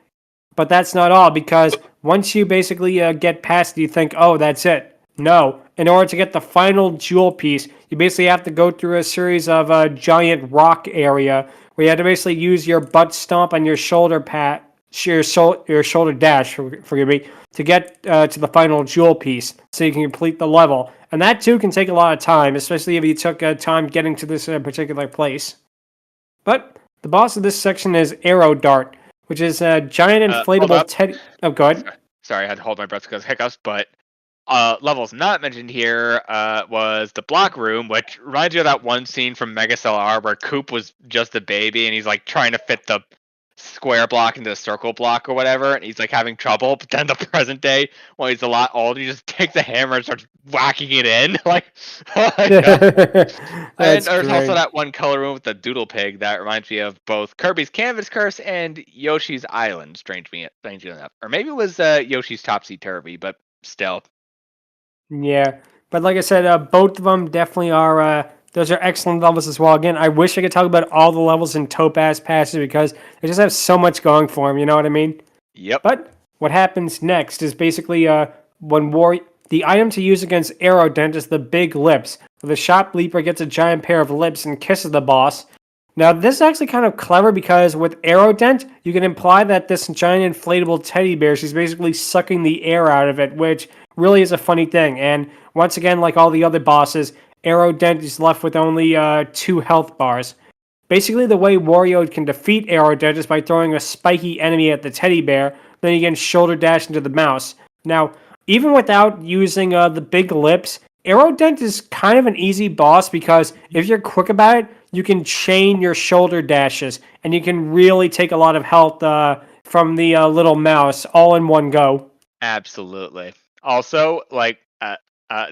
But that's not all, because once you basically get past it, you think, oh, that's it. No. In order to get the final jewel piece, you basically have to go through a series of giant rock area where you have to basically use your butt stomp and your shoulder pat, your shoulder dash, forgive me, to get to the final jewel piece so you can complete the level. And that too can take a lot of time, especially if you took time getting to this particular place. But the boss of this section is Arrow Dart, which is a giant inflatable teddy. Oh, go ahead. Sorry, I had to hold my breath because of hiccups, but levels not mentioned here was the block room, which reminds you of that one scene from Mega Cell R where Coop was just a baby and he's like trying to fit the square block into the circle block or whatever, and he's like having trouble. But then the present day, when he's a lot older, he just takes a hammer and starts whacking it in. Like, and there's also that one color room with the doodle pig that reminds me of both Kirby's Canvas Curse and Yoshi's Island, strangely enough. Or maybe it was Yoshi's Topsy Turvy, but still. Yeah, but like I said, both of them definitely are. Those are excellent levels as well. Again, I wish I could talk about all the levels in Topaz Passage because they just have so much going for them. You know what I mean? Yep. But what happens next is basically when the item to use against Aerodent is the big lips. The shop leaper gets a giant pair of lips and kisses the boss. Now, this is actually kind of clever because with Aerodent, you can imply that this giant inflatable teddy bear, she's basically sucking the air out of it, which really is a funny thing. And once again, like all the other bosses, Aerodent is left with only 2 health bars. Basically, the way Wario can defeat Aerodent is by throwing a spiky enemy at the teddy bear, then he can shoulder dash into the mouse. Now, even without using the big lips, Aerodent is kind of an easy boss because if you're quick about it, you can chain your shoulder dashes, and you can really take a lot of health from the little mouse all in one go. Absolutely. Also, like,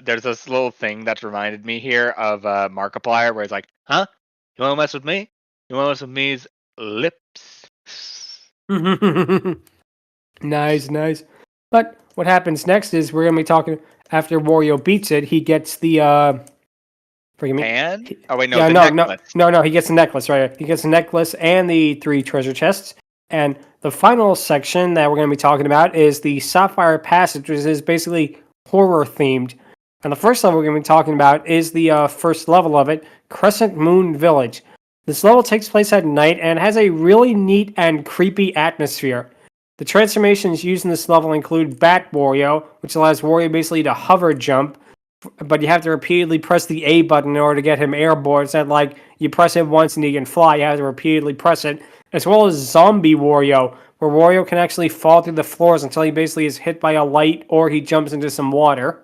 there's this little thing that's reminded me here of Markiplier, where he's like, huh? You want to mess with me? You want to mess with me's lips? Nice. But what happens next is we're going to be talking, after Wario beats it, he gets the, forgive me. Pan? Oh, wait, no, necklace. No, he gets the necklace, right? He gets the necklace and the 3 treasure chests. And the final section that we're going to be talking about is the Sapphire Passage, which is basically horror-themed. And the first level we're going to be talking about is the first level of it, Crescent Moon Village. This level takes place at night and has a really neat and creepy atmosphere. The transformations used in this level include Bat Wario, which allows Wario basically to hover jump, but you have to repeatedly press the A button in order to get him airborne. It's not like you press it once and he can fly, you have to repeatedly press it. As well as Zombie Wario, where Wario can actually fall through the floors until he basically is hit by a light or he jumps into some water.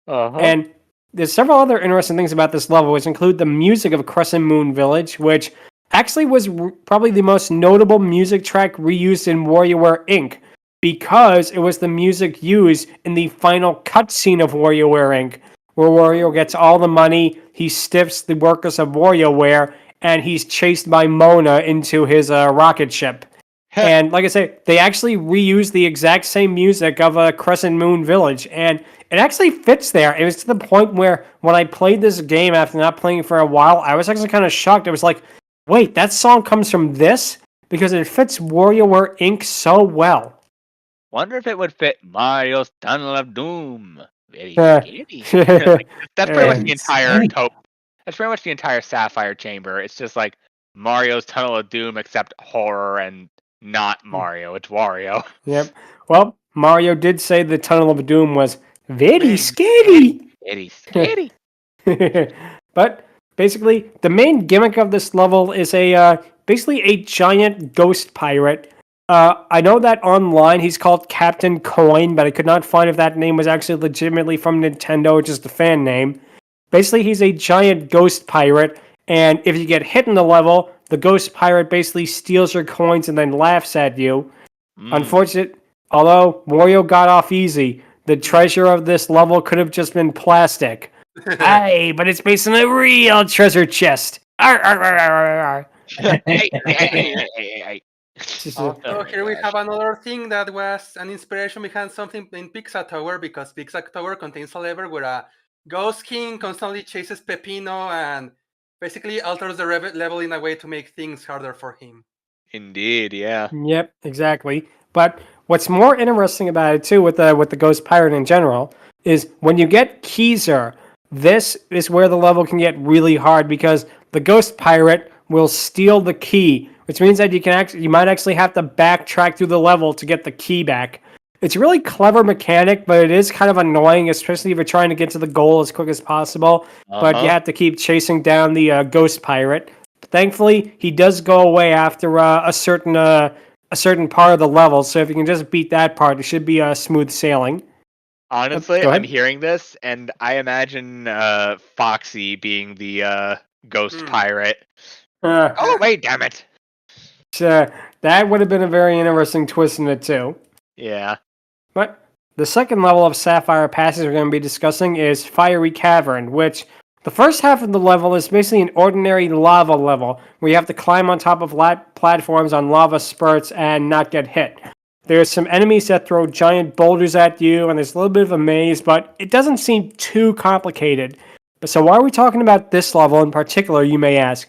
And there's several other interesting things about this level, which include the music of Crescent Moon Village, which actually was probably the most notable music track reused in WarioWare Inc. because it was the music used in the final cutscene of WarioWare Inc., where Wario gets all the money, he stiffs the workers of WarioWare, and he's chased by Mona into his rocket ship. And like I say, they actually reused the exact same music of Crescent Moon Village, and it actually fits there. It was to the point where when I played this game after not playing it for a while, I was actually kind of shocked. I was like, wait, that song comes from this? Because it fits WarioWare Inc. so well. Wonder if it would fit Mario's Tunnel of Doom. Very scary. That's pretty much the entire That's pretty much the entire Sapphire Chamber. It's just like Mario's Tunnel of Doom, except horror and not Mario. It's Wario. Yep. Well, Mario did say the Tunnel of Doom was very scary. Very scary. But basically, the main gimmick of this level is basically a giant ghost pirate. I know that online he's called Captain Coin, but I could not find if that name was actually legitimately from Nintendo or just a fan name. Basically, he's a giant ghost pirate, and if you get hit in the level, the ghost pirate basically steals your coins and then laughs at you. Unfortunately, although Wario got off easy, the treasure of this level could have just been plastic. Aye, but it's based on a real treasure chest. Arr, arr, arr, arr, arr. So here we have another thing that was an inspiration behind something in Pizza Tower, because Pizza Tower contains a level where a Ghost King constantly chases Peppino and basically alters the level in a way to make things harder for him. Indeed, yeah. Yep, exactly. But what's more interesting about it too, with the Ghost Pirate in general, is when you get Keyser, this is where the level can get really hard because the Ghost Pirate will steal the key, which means that you might actually have to backtrack through the level to get the key back. It's a really clever mechanic, but it is kind of annoying, especially if you're trying to get to the goal as quick as possible. But you have to keep chasing down the Ghost Pirate. Thankfully, he does go away after a certain part of the level. So if you can just beat that part, it should be smooth sailing. Honestly, I'm hearing this, and I imagine Foxy being the Ghost Pirate. Oh, wait, damn it! That would have been a very interesting twist in it too. Yeah. But the second level of Sapphire Passage we're going to be discussing is Fiery Cavern, which the first half of the level is basically an ordinary lava level, where you have to climb on top of platforms on lava spurts and not get hit. There's some enemies that throw giant boulders at you, and there's a little bit of a maze, but it doesn't seem too complicated. So why are we talking about this level in particular, you may ask?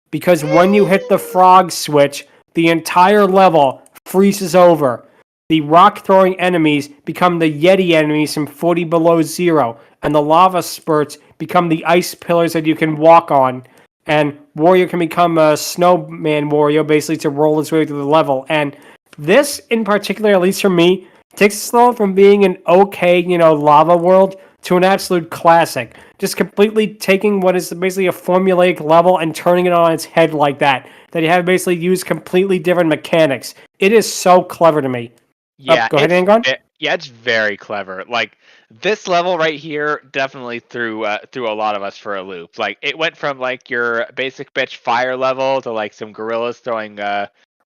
Because when you hit the frog switch, the entire level freezes over. The rock-throwing enemies become the Yeti enemies from 40 Below Zero, and the lava spurts become the ice pillars that you can walk on. And Wario can become a snowman Wario, basically, to roll his way through the level. And this, in particular, at least for me, takes this level from being an okay, lava world to an absolute classic. Just completely taking what is basically a formulaic level and turning it on its head like that. That you have basically used completely different mechanics. It is so clever to me. Yeah, go ahead, Angron. Yeah, it's very clever. Like this level right here definitely threw a lot of us for a loop. Like it went from like your basic bitch fire level to like some gorillas throwing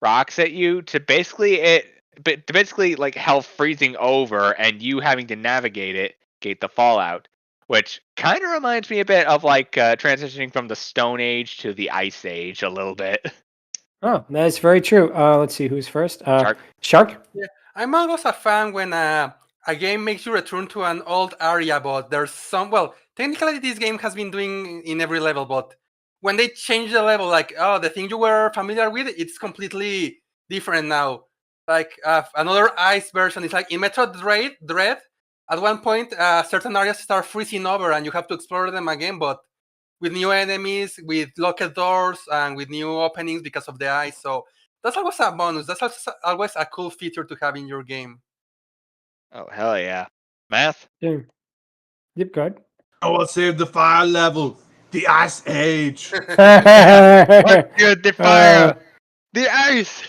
rocks at you to basically like hell freezing over and you having to navigate the fallout, which kind of reminds me a bit of like transitioning from the Stone Age to the Ice Age a little bit. Oh, that is very true. Let's see who's first. Shark. Yeah. I'm always a fan when a game makes you return to an old area, but there's technically this game has been doing in every level, but when they change the level, like, the thing you were familiar with, it's completely different now. Like, another ice version is like in Metro Dread, at one point, certain areas start freezing over and you have to explore them again, but with new enemies, with locked doors, and with new openings because of the ice, so that's always a bonus. That's always a cool feature to have in your game. Oh, hell yeah. Math? Yeah. Yep, go ahead. I will save the fire level. The Ice Age. Good, the fire. The ice.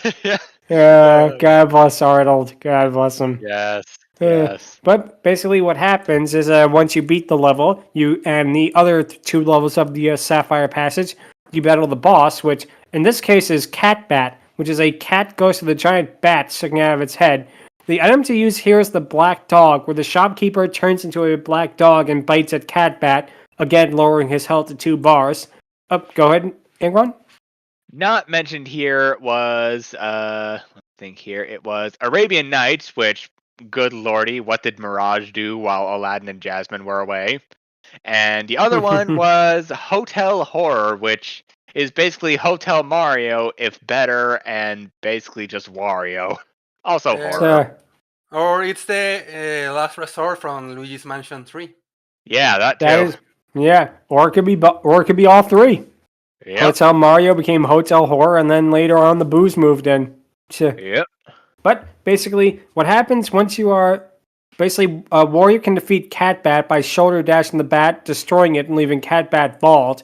Yeah, God bless Arnold. God bless him. Yes. Yes. But basically, what happens is once you beat the level, you and the other two levels of the Sapphire Passage, you battle the boss, which in this case is Catbat, which is a cat ghost with a giant bat sticking out of its head. The item to use here is the Black Dog, where the shopkeeper turns into a black dog and bites at Catbat, again lowering his health to 2 bars. Go ahead, Angron. Not mentioned here was let's think here. It was Arabian Nights, which, good lordy, what did Mirage do while Aladdin and Jasmine were away? And the other one was Hotel Horror, which is basically Hotel Mario, if better, and basically just Wario. Also horror. Or it's the Last Resort from Luigi's Mansion 3. Yeah, that too. Or it could be all three. Yep. Hotel Mario became Hotel Horror, and then later on the booze moved in. Yep. But basically, what happens once you are... Basically, Wario can defeat Catbat by shoulder dashing the bat, destroying it, and leaving Catbat bald.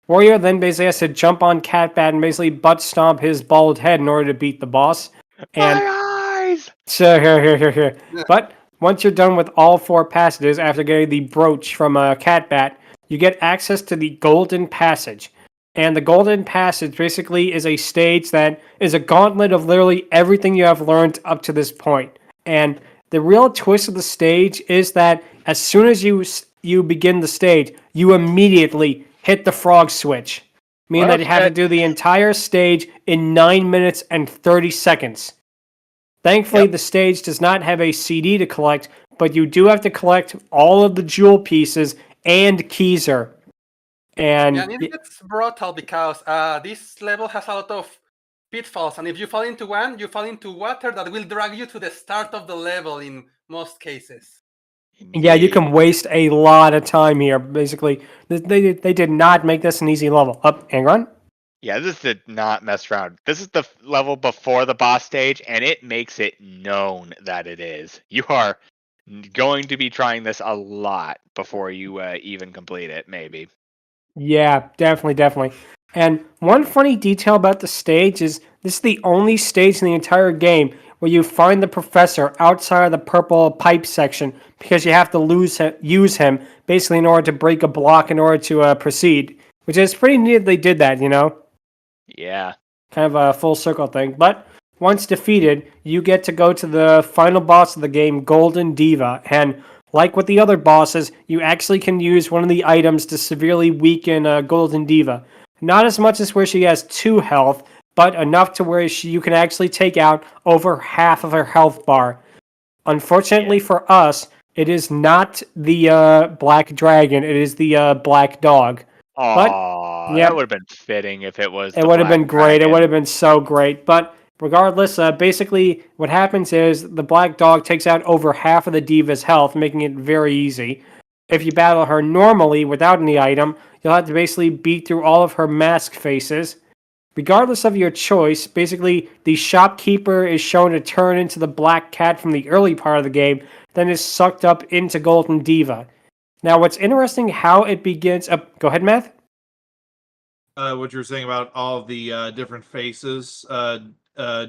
Wario then basically has to jump on Catbat and basically butt stomp his bald head in order to beat the boss. And My eyes! so here. But once you're done with all 4 passages after getting the brooch from Catbat, you get access to the Golden Passage. And the Golden Passage basically is a stage that is a gauntlet of literally everything you have learned up to this point. And the real twist of the stage is that as soon as you begin the stage, you immediately hit the frog switch. Meaning that you have to do the entire stage in 9 minutes and 30 seconds. Thankfully, the stage does not have a CD to collect, but you do have to collect all of the jewel pieces and Keyser. And it gets brutal because this level has a lot of pitfalls, and if you fall into one, you fall into water that will drag you to the start of the level in most cases. Yeah, you can waste a lot of time here. Basically, they did not make this an easy level. Angron? Yeah, this did not mess around. This is the level before the boss stage, and it makes it known that it is. You are going to be trying this a lot before you even complete it, maybe. Yeah, definitely. And one funny detail about the stage is this is the only stage in the entire game where you find the professor outside of the purple pipe section because you have to use him basically in order to break a block in order to proceed. Which is pretty neat that they did that, you know? Yeah. Kind of a full circle thing. But once defeated, you get to go to the final boss of the game, Golden Diva. And like with the other bosses, you actually can use one of the items to severely weaken Golden Diva. Not as much as where she has 2 health, but enough to where you can actually take out over half of her health bar. Unfortunately for us, it is not the black dragon, it is the black dog. Aww, that would have been fitting if it was. It would have been great. Dragon. It would have been so great. But regardless, basically what happens is the black dog takes out over half of the diva's health, making it very easy. If you battle her normally without any item, you'll have to basically beat through all of her mask faces. Regardless of your choice, basically the shopkeeper is shown to turn into the black cat from the early part of the game, then is sucked up into Golden Diva. Now, what's interesting how it begins... go ahead, Math. What you were saying about all of the different faces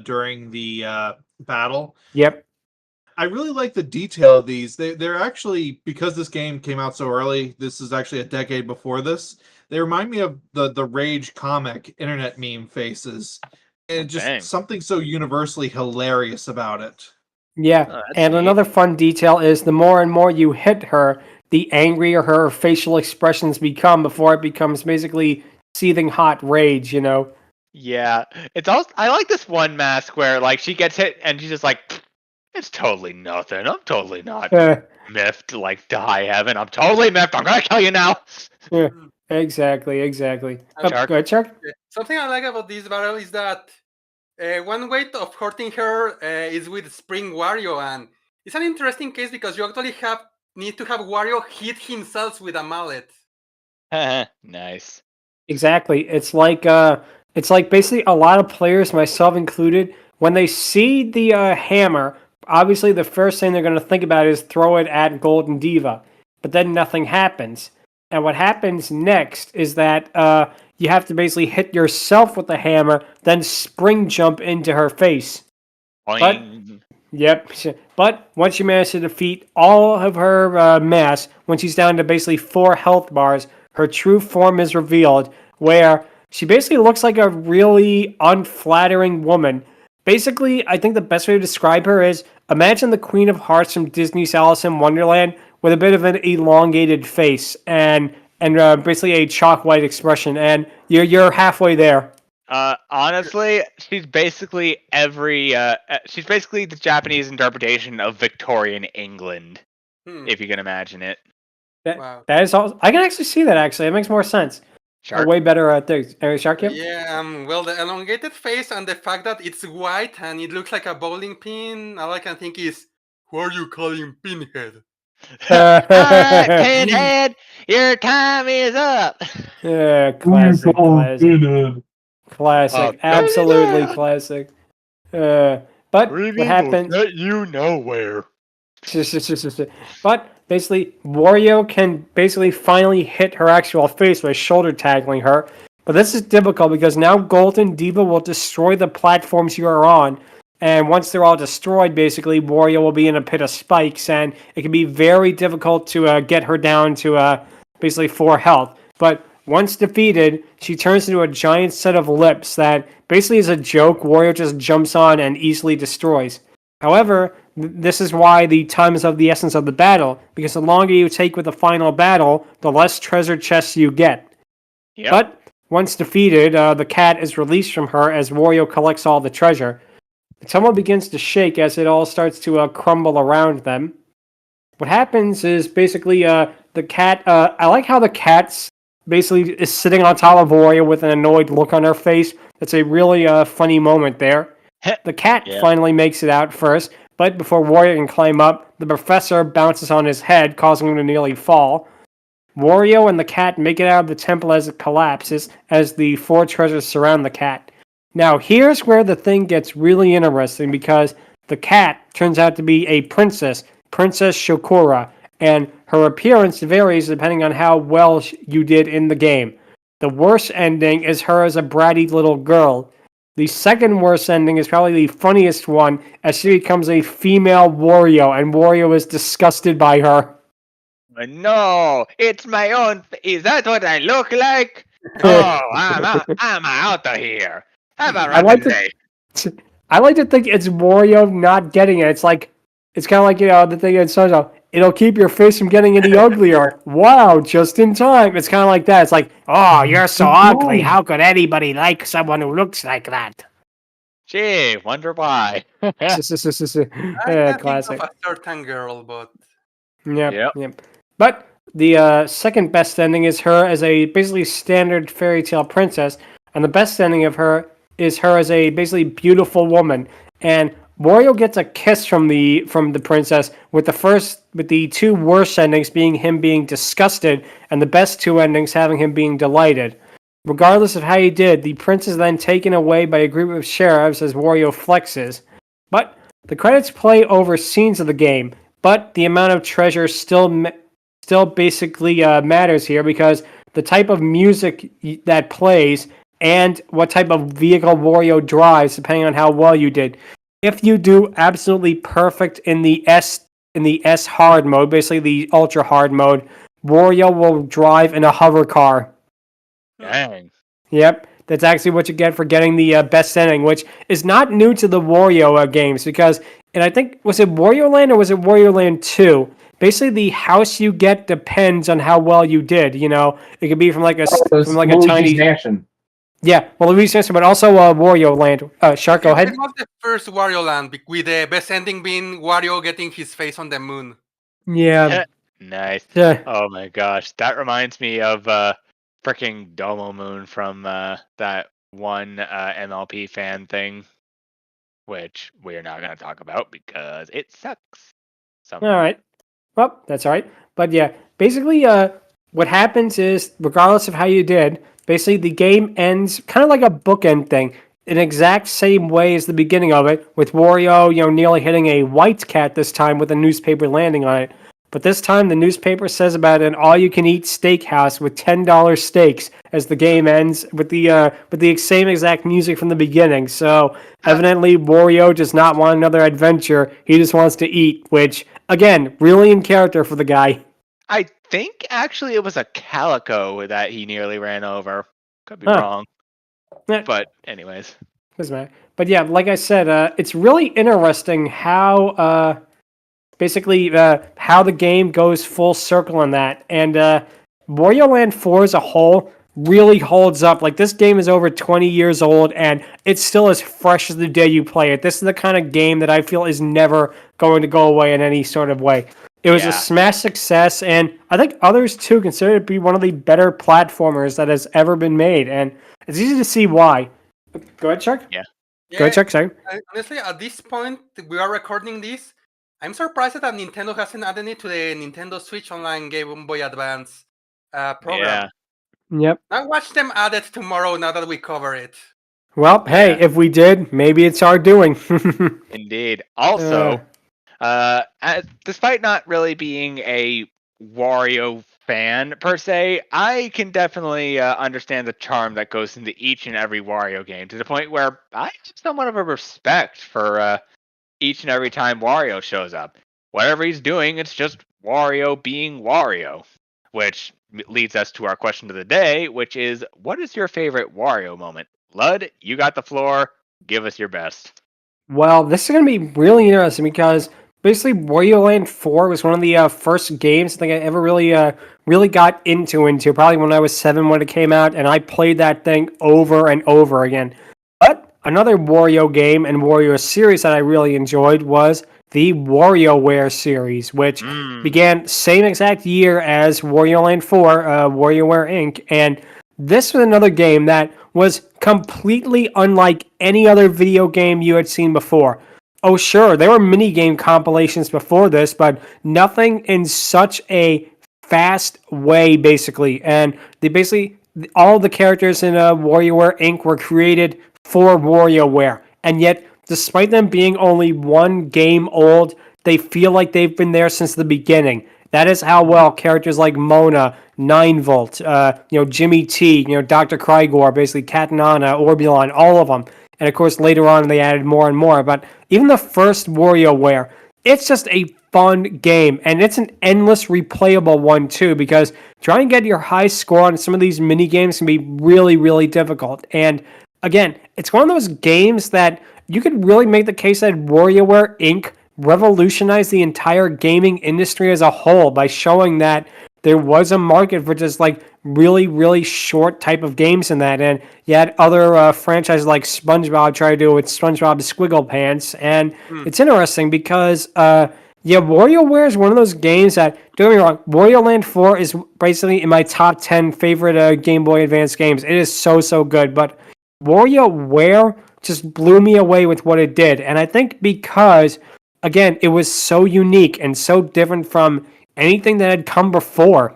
during the battle. Yep. I really like the detail of these. They're actually, because this game came out so early, this is actually a decade before this, they remind me of the Rage comic internet meme faces. And just something so universally hilarious about it. Yeah, and another fun detail is the more and more you hit her, the angrier her facial expressions become before it becomes basically seething hot rage, you know? Yeah, it's also, I like this one mask where like she gets hit and she's just like, it's totally nothing. I'm totally not miffed like to high heaven. I'm totally miffed. I'm gonna kill you now. Yeah, exactly. Go ahead, Shark. Something I like about this battle is that one way of hurting her is with Spring Wario, and it's an interesting case because you actually need to have Wario hit himself with a mallet. Nice. Exactly. It's like basically a lot of players, myself included, when they see the hammer, obviously the first thing they're going to think about is throw it at Golden Diva, but then nothing happens. And what happens next is that you have to basically hit yourself with the hammer, then spring jump into her face. Boing. Yep. But once she managed to defeat all of her mass, when she's down to basically 4 health bars, her true form is revealed, where she basically looks like a really unflattering woman. Basically, I think the best way to describe her is imagine the Queen of Hearts from Disney's Alice in Wonderland with a bit of an elongated face and basically a chalk white expression, and you're halfway there. Honestly, she's basically she's basically the Japanese interpretation of Victorian England, if you can imagine it. Wow. That is all. I can actually see that. Actually, it makes more sense. Shark. Way better things. Shark, yep? Yeah, well, the elongated face and the fact that it's white and it looks like a bowling pin, all I can think is, who are you calling Pinhead? Alright, Pinhead, your time is up. Yeah, classic. Classic. Absolutely classic. But what happened? Get you nowhere. But basically, Wario can basically finally hit her actual face by shoulder tackling her. But this is difficult because now Golden Diva will destroy the platforms you are on. And once they're all destroyed, basically, Wario will be in a pit of spikes. And it can be very difficult to get her down to basically 4 health. But once defeated, she turns into a giant set of lips that basically is a joke Wario just jumps on and easily destroys. However, this is why the time is of the essence of the battle, because the longer you take with the final battle, the less treasure chests you get. Yep. But once defeated, the cat is released from her as Wario collects all the treasure. The tunnel begins to shake as it all starts to crumble around them. What happens is basically the cat... I like how the cat's basically is sitting on top of Wario with an annoyed look on her face. That's a really funny moment there. The cat finally makes it out first, but before Wario can climb up, the professor bounces on his head, causing him to nearly fall. Wario and the cat make it out of the temple as it collapses, as the 4 treasures surround the cat. Now, here's where the thing gets really interesting, because the cat turns out to be a princess, Princess Shokura, and her appearance varies depending on how well you did in the game. The worst ending is her as a bratty little girl. The second worst ending is probably the funniest one, as she becomes a female Wario, and Wario is disgusted by her. No, it's my own. Is that what I look like? Oh, I'm out of here. Have a rotten day. I like to think it's Wario not getting it. It's kind of like, the thing in SpongeBob. It'll keep your face from getting any uglier. Wow, just in time. It's kind of like that. It's like, oh, you're so ugly. How could anybody like someone who looks like that? Gee, wonder why. I can't classic. think of a certain girl, but... Yep. But the second best ending is her as a basically standard fairy tale princess, and the best ending of her is her as a basically beautiful woman. And Wario gets a kiss from the princess, with the 2 worst endings being him being disgusted, and the best 2 endings having him being delighted. Regardless of how he did, the prince is then taken away by a group of sheriffs as Wario flexes. But the credits play over scenes of the game, but the amount of treasure still basically matters here, because the type of music that plays and what type of vehicle Wario drives, depending on how well you did. If you do absolutely perfect in the S hard mode, basically the ultra hard mode, Wario will drive in a hover car. Dang. Yep, that's actually what you get for getting the best ending, which is not new to the Wario games, because, and I think, was it Wario Land or was it Wario Land 2? Basically, the house you get depends on how well you did. It could be from a tiny mansion. Yeah, well, Luigi's Mansion, but also Wario Land. Shark, go ahead. It was the first Wario Land, with the best ending being Wario getting his face on the moon. Yeah. Nice. Yeah. Oh my gosh, that reminds me of freaking Domo Moon from that one MLP fan thing, which we're not going to talk about because it sucks. All right. Well, that's all right. But yeah, basically, what happens is, regardless of how you did, basically the game ends kind of like a bookend thing, in exact same way as the beginning of it, with Wario, nearly hitting a white cat this time with a newspaper landing on it. but this time the newspaper says about an all-you-can-eat steakhouse with $10 steaks as the game ends with the same exact music from the beginning. So evidently Wario does not want another adventure. He just wants to eat, which, again, really in character for the guy. I think actually it was a calico that he nearly ran over. Could be Huh. wrong. Eh. But anyways. But yeah, like I said, it's really interesting how basically how the game goes full circle on that. And Wario Land 4 as a whole really holds up. Like, this game is over 20 years old, and it's still as fresh as the day you play it. This is the kind of game that I feel is never going to go away in any sort of way. It was a smash success, and I think others, too, consider it to be one of the better platformers that has ever been made. And it's easy to see why. Go ahead, Shark. Yeah. Go ahead, Chuck. Sorry. Honestly, at this point, we are recording this. I'm surprised that Nintendo hasn't added it to the Nintendo Switch Online Game Boy Advance program. Yeah. Yep. I'll watch them add it tomorrow now that we cover it. Well, hey, if we did, maybe it's our doing. Indeed. Also, despite not really being a Wario fan per se, I can definitely understand the charm that goes into each and every Wario game, to the point where I have somewhat of a respect for each and every time Wario shows up. Whatever he's doing, it's just Wario being Wario. Which leads us to our question of the day, which is, what is your favorite Wario moment? Lud, you got the floor. Give us your best. Well, this is going to be really interesting because basically Wario Land 4 was one of the first games I think I ever really got into, probably when I was 7 when it came out, and I played that thing over and over again. But another Wario game and Wario series that I really enjoyed was the WarioWare series, which began same exact year as Wario Land 4, WarioWare Inc., and this was another game that was completely unlike any other video game you had seen before. Oh, sure, there were mini-game compilations before this, but nothing in such a fast way, basically. And all the characters in WarioWare Inc. were created for WarioWare. And yet, despite them being only one game old, they feel like they've been there since the beginning. That is how well characters like Mona, 9-Volt, Jimmy T, Dr. Krygor, basically Cat Nana, Orbulon, all of them. And of course, later on, they added more and more. But even the first WarioWare, it's just a fun game. And it's an endless replayable one, too, because trying to get your high score on some of these mini games can be really, really difficult. And again, it's one of those games that you could really make the case that WarioWare Inc. revolutionized the entire gaming industry as a whole by showing that there was a market for just like really, really short type of games in that. And you had other franchises like SpongeBob try to do it with SpongeBob Squiggle Pants. And it's interesting because, WarioWare is one of those games that, don't get me wrong, Wario Land 4 is basically in my top 10 favorite Game Boy Advance games. It is so, so good. But WarioWare just blew me away with what it did. And I think because, again, it was so unique and so different from anything that had come before,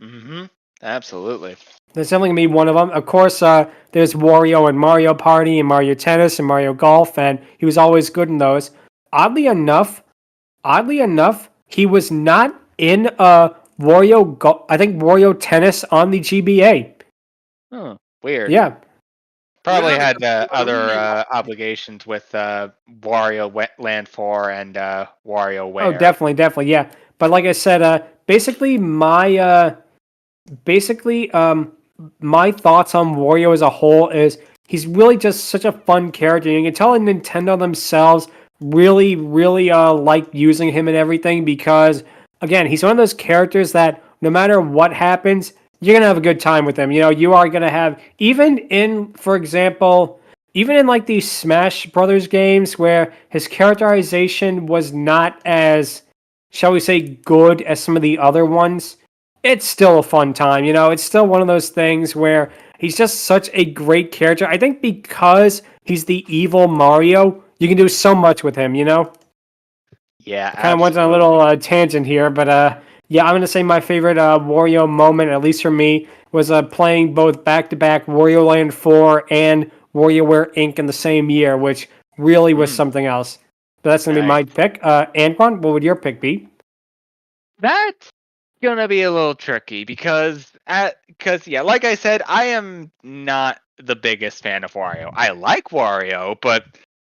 Mm-hmm. Absolutely. There's definitely going to be one of them. Of course, there's Wario and Mario Party and Mario Tennis and Mario Golf, and he was always good in those. Oddly enough, he was not in I think Wario Tennis on the GBA. Oh, weird. Yeah. Probably had other obligations with Wario Land 4 and WarioWare. Oh, definitely, yeah. But like I said, basically my thoughts on Wario as a whole is he's really just such a fun character. You can tell Nintendo themselves really, really like using him and everything because, again, he's one of those characters that no matter what happens, you're going to have a good time with him. You are going to have, even in like these Smash Brothers games where his characterization was not as, shall we say, good as some of the other ones, it's still a fun time. It's still one of those things where he's just such a great character. I think because he's the evil Mario, you can do so much with him, Yeah, I kind of went on a little tangent here, but yeah, I'm going to say my favorite Wario moment, at least for me, was playing both back-to-back Wario Land 4 and WarioWare Inc. in the same year, which really was something else. But that's going to be my pick. Angron, what would your pick be? That's gonna be a little tricky because yeah, like I said, I am not the biggest fan of Wario. I like Wario, but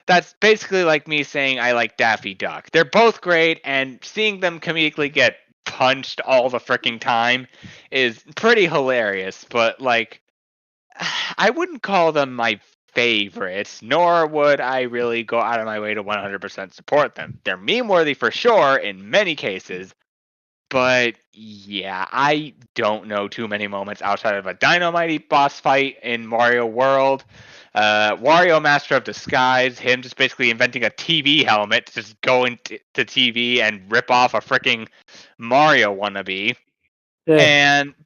that's basically like me saying I like Daffy Duck. They're both great, and seeing them comedically get punched all the freaking time is pretty hilarious. But like, I wouldn't call them my favorites, nor would I really go out of my way to 100% support them. They're meme worthy for sure in many cases, but yeah, I don't know too many moments outside of a Dynamite boss fight in Mario World. Wario Master of Disguise, him just basically inventing a TV helmet to just go into TV and rip off a freaking Mario wannabe.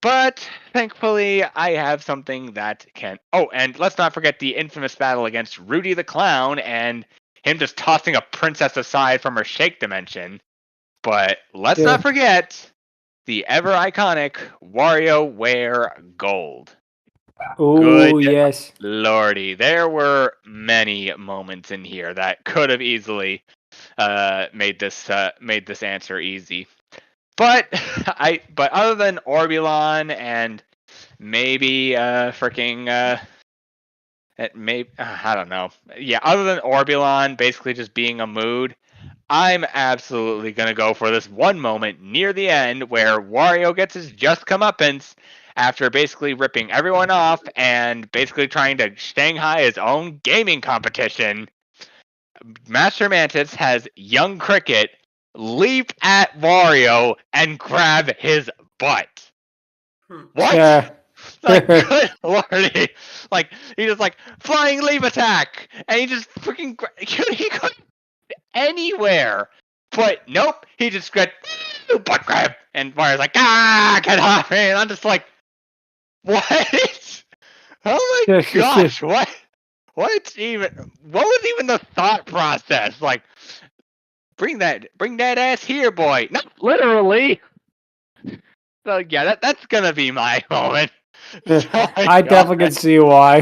But thankfully I have something that can. Oh, and let's not forget the infamous battle against Rudy the Clown and him just tossing a princess aside from her shake dimension. But let's not forget the ever iconic WarioWare Gold. Oh, yes. Lordy, there were many moments in here that could have easily made this answer easy. But other than Orbulon and maybe freaking I don't know. Yeah, other than Orbulon basically just being a mood, I'm absolutely gonna go for this one moment near the end where Wario gets his just comeuppance after basically ripping everyone off and basically trying to Shanghai his own gaming competition. Master Mantis has Young Cricket leap at Wario and grab his butt. What? Yeah. Like, good lordy. Like, he just like, flying leap attack! And he just freaking, he couldn't anywhere. But nope, he just got butt grab. And Mario's like, get off me. And I'm just like, what? Oh my gosh, what? What was even the thought process? Like, bring that ass here, boy. Not literally. So yeah, that's gonna be my moment. I definitely can see why.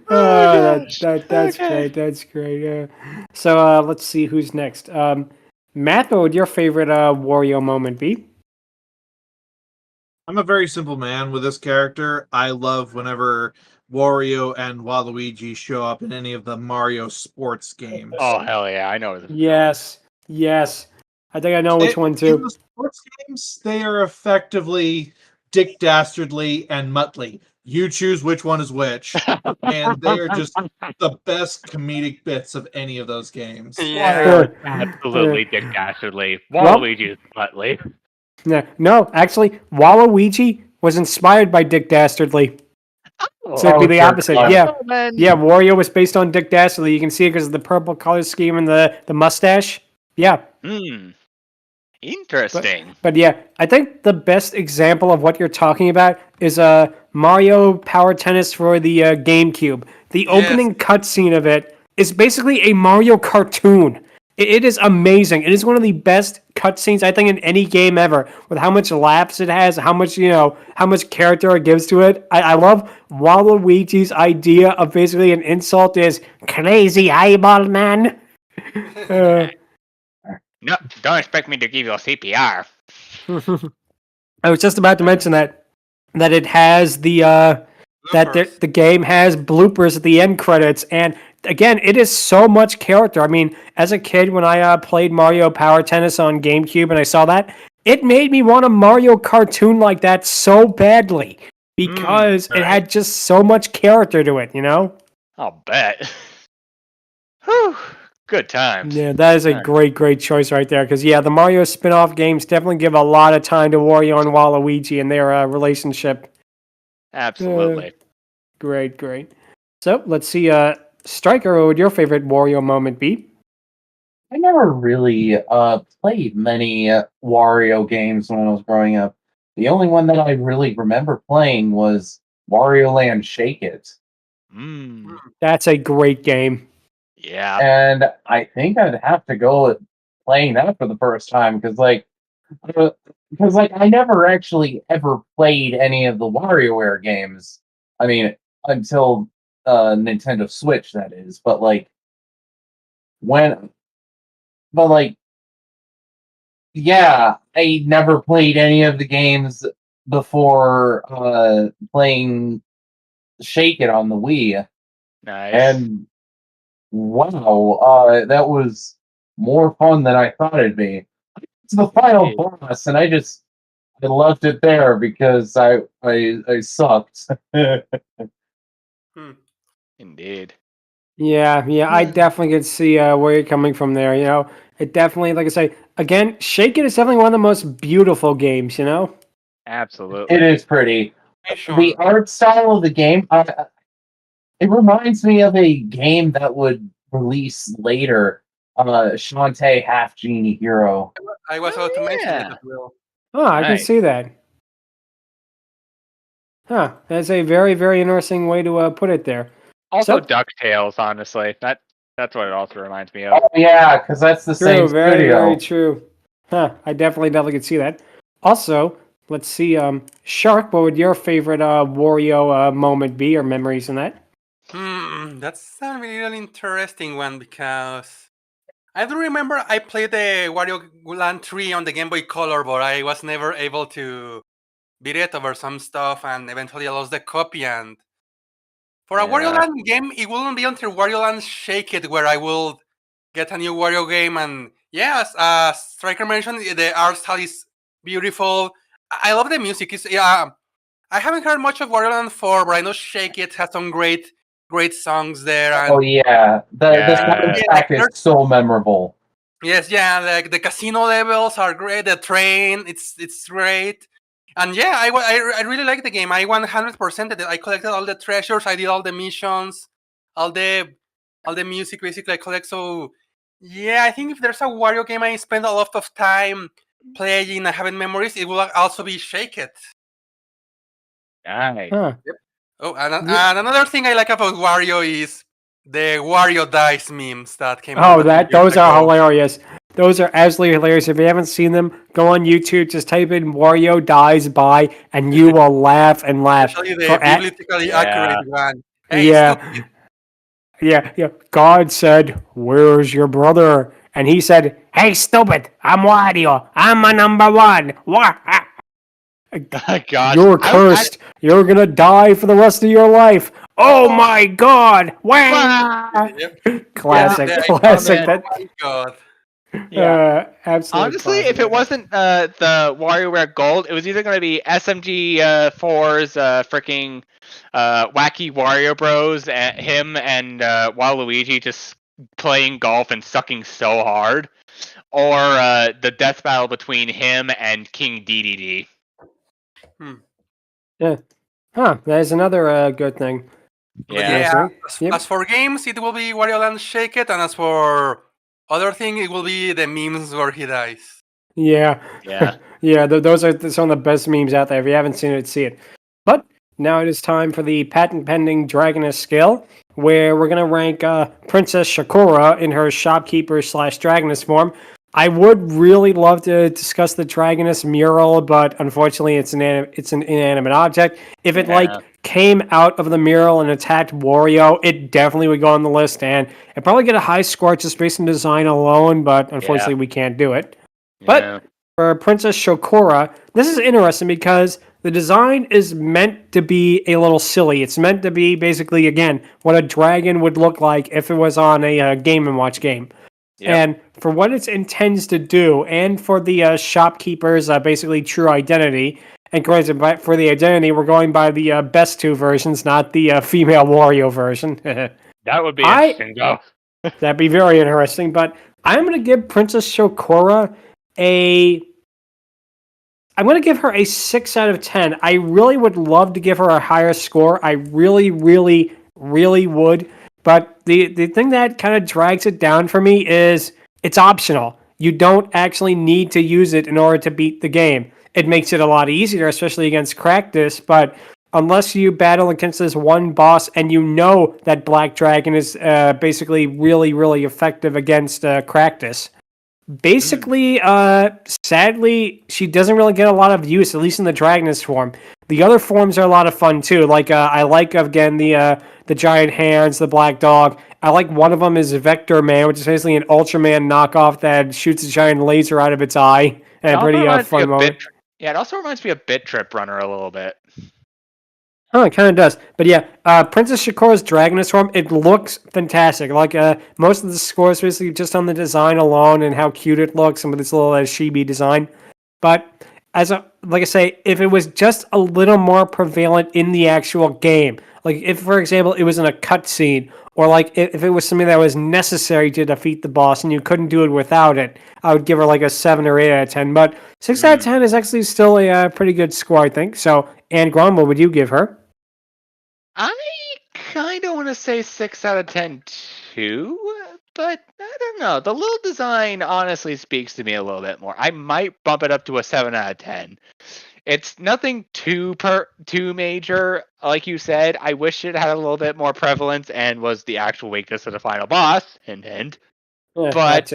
That's Okay. great. That's great. So let's see who's next. Matt, what would your favorite Wario moment be? I'm a very simple man with this character. I love whenever Wario and Waluigi show up in any of the Mario sports games. Oh hell yeah, I know. Yes. I think I know which one In too. the sports games, they are effectively Dick Dastardly and Muttley. You choose which one is which, and they are just the best comedic bits of any of those games. Yeah, absolutely Dick Dastardly. Waluigi's Muttley. No, actually, Waluigi was inspired by Dick Dastardly. So it'd be the opposite. Yeah. Wario was based on Dick Dastardly. You can see it because of the purple color scheme and the mustache. Yeah. Interesting. But yeah, I think the best example of what you're talking about is Mario Power Tennis for the GameCube. The opening cutscene of it is basically a Mario cartoon. It is amazing. It is one of the best cutscenes I think in any game ever. With how much laughs it has, how much character it gives to it. I love Waluigi's idea of basically an insult is crazy eyeball man. No, don't expect me to give you a CPR. I was just about to mention that it has the the game has bloopers at the end credits, and again, it is so much character. I mean, as a kid, when I played Mario Power Tennis on GameCube and I saw that, it made me want a Mario cartoon like that so badly because it had just so much character to it. I'll bet. Whew. Good times. Yeah, that is a great choice right there. Because, the Mario spin-off games definitely give a lot of time to Wario and Waluigi and their relationship. Absolutely. Great. So, let's see. Stryker, what would your favorite Wario moment be? I never really played many Wario games when I was growing up. The only one that I really remember playing was Wario Land Shake It. That's a great game. Yeah. And I think I'd have to go with playing that for the first time because I never actually ever played any of the WarioWare games. I mean, until Nintendo Switch, that is. But yeah, I never played any of the games before playing Shake It on the Wii, Nice. and wow, that was more fun than I thought it'd be. It's the final Indeed. boss, and I left it there because I sucked. Indeed. Yeah, I definitely could see where you're coming from there. You know, it definitely, like I say, again, Shake It is definitely one of the most beautiful games. You know. Absolutely. It is pretty. Sure. The art style of the game, it reminds me of a game that would release later. Shantae Half Genie Hero. I was Oh, about to mention it yeah. as well. Oh, I can Nice. see that. Huh, that's a very, very interesting way to put it there. Also, So- DuckTales. Honestly, that's what it also reminds me of. Oh yeah, because that's the same True, very, studio. very true. Huh, I definitely could see that. Also, let's see, Shark, what would your favorite Wario moment be, or memories in that? That's a really interesting one because I do remember I played the Wario Land 3 on the Game Boy Color, but I was never able to beat it over some stuff, and eventually I lost the copy. And for a Wario Yeah. Land game, it wouldn't be until Wario Land Shake It where I will get a new Wario game. And yes, as Stryker mentioned, the art style is beautiful. I love the music. I haven't heard much of Wario Land 4, but I know Shake It has some great songs there. And Oh yeah, the Yeah. soundtrack is so memorable. yes, yeah, like the casino levels are great. The train, it's great. And yeah, I really like the game. I 100%ed it. I collected all the treasures. I did all the missions, all the music. Basically, I collect. So yeah, I think if there's a Wario game I spend a lot of time playing and having memories, it will also be Shake It. Nice. Huh. Oh, and Yeah. another thing I like about Wario is the Wario dice memes that came Oh, out. a few years those are ago. hilarious. Those are absolutely hilarious. If you haven't seen them, go on YouTube, just type in Wario dies by, and you will laugh and laugh. Especially the For at- biblically Yeah. accurate one. Hey, Yeah. stupid. Yeah. God said, "Where's your brother?" And he said, "Hey, stupid! I'm Wario. I'm a number one. What? God. You're cursed. You're gonna die for the rest of your life. Oh my God! Wow! Yep. Classic, Yeah, classic. man. That, Oh my god. absolutely. Honestly, classic. if it wasn't the WarioWare Gold, it was either going to be SMG 4's freaking wacky Wario Bros. Him and Waluigi just playing golf and sucking so hard, or the death battle between him and King DDD. Huh? That's another good thing. But Yeah. yeah, Interesting. Yep. as for games, it will be Wario Land Shake It, and as for other thing, it will be the memes where he dies. Yeah. Yeah. Yeah. Those are some of the best memes out there. If you haven't seen it, see it. But now it is time for the patent pending Dragoness Scale, where we're gonna rank Princess Shakura in her shopkeeper / Dragoness form. I would really love to discuss the Dragoness mural, but unfortunately, it's an inanimate object. If it Yeah. came out of the mural and attacked Wario, it definitely would go on the list, and it'd probably get a high score just based on design alone. But unfortunately, we can't do it. But Yeah. for Princess Shakura, this is interesting because the design is meant to be a little silly. It's meant to be basically, again, what a dragon would look like if it was on a Game & Watch game. Yep. And for what it intends to do, and for the shopkeeper's basically true identity, and for the identity, we're going by the best two versions, not the female Wario version. That would be I- interesting, though. That'd be very interesting. But I'm going to give Princess Shakura I'm going to give her a 6 out of 10. I really would love to give her a higher score. I really, really, really would. But the thing that kind of drags it down for me is it's optional. You don't actually need to use it in order to beat the game. It makes it a lot easier, especially against Cractus, but unless you battle against this one boss and you know that Black Dragon is basically really, really effective against Cractus, basically, sadly, she doesn't really get a lot of use, at least in the Dragoness form. The other forms are a lot of fun too. Like I like again the giant hands, the black dog, I like one of them is Vector Man, which is basically an Ultraman knockoff that shoots a giant laser out of its eye. And a pretty fun moment. It also reminds me of Bit Trip Runner a little bit. Huh, it kind of does. But yeah, Princess Shakora's Dragoness form, it looks fantastic. Like, most of the score is basically just on the design alone and how cute it looks and with its little chibi design. But, like I say, if it was just a little more prevalent in the actual game, like if, for example, it was in a cutscene, or like if it was something that was necessary to defeat the boss and you couldn't do it without it, I would give her like a 7 or 8 out of 10. But 6 out of 10 is actually still a pretty good score, I think. So, Angron, what would you give her? I kind of want to say 6 out of 10 too, but I don't know. The little design honestly speaks to me a little bit more. I might bump it up to a 7 out of 10. It's nothing too major, like you said. I wish it had a little bit more prevalence and was the actual weakness of the final boss. Hint. But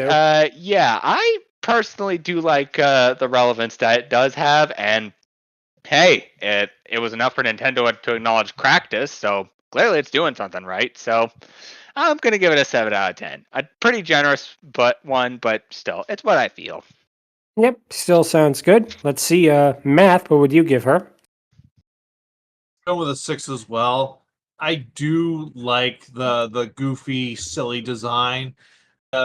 yeah, I personally do like the relevance that it does have, and hey, it was enough for Nintendo to acknowledge Cractus, so clearly it's doing something right. So I'm gonna give it a 7 out of 10. A pretty generous but still, it's what I feel. Yep, still sounds good. Let's see, Math, what would you give her? Go with a 6 as well. I do like the goofy, silly design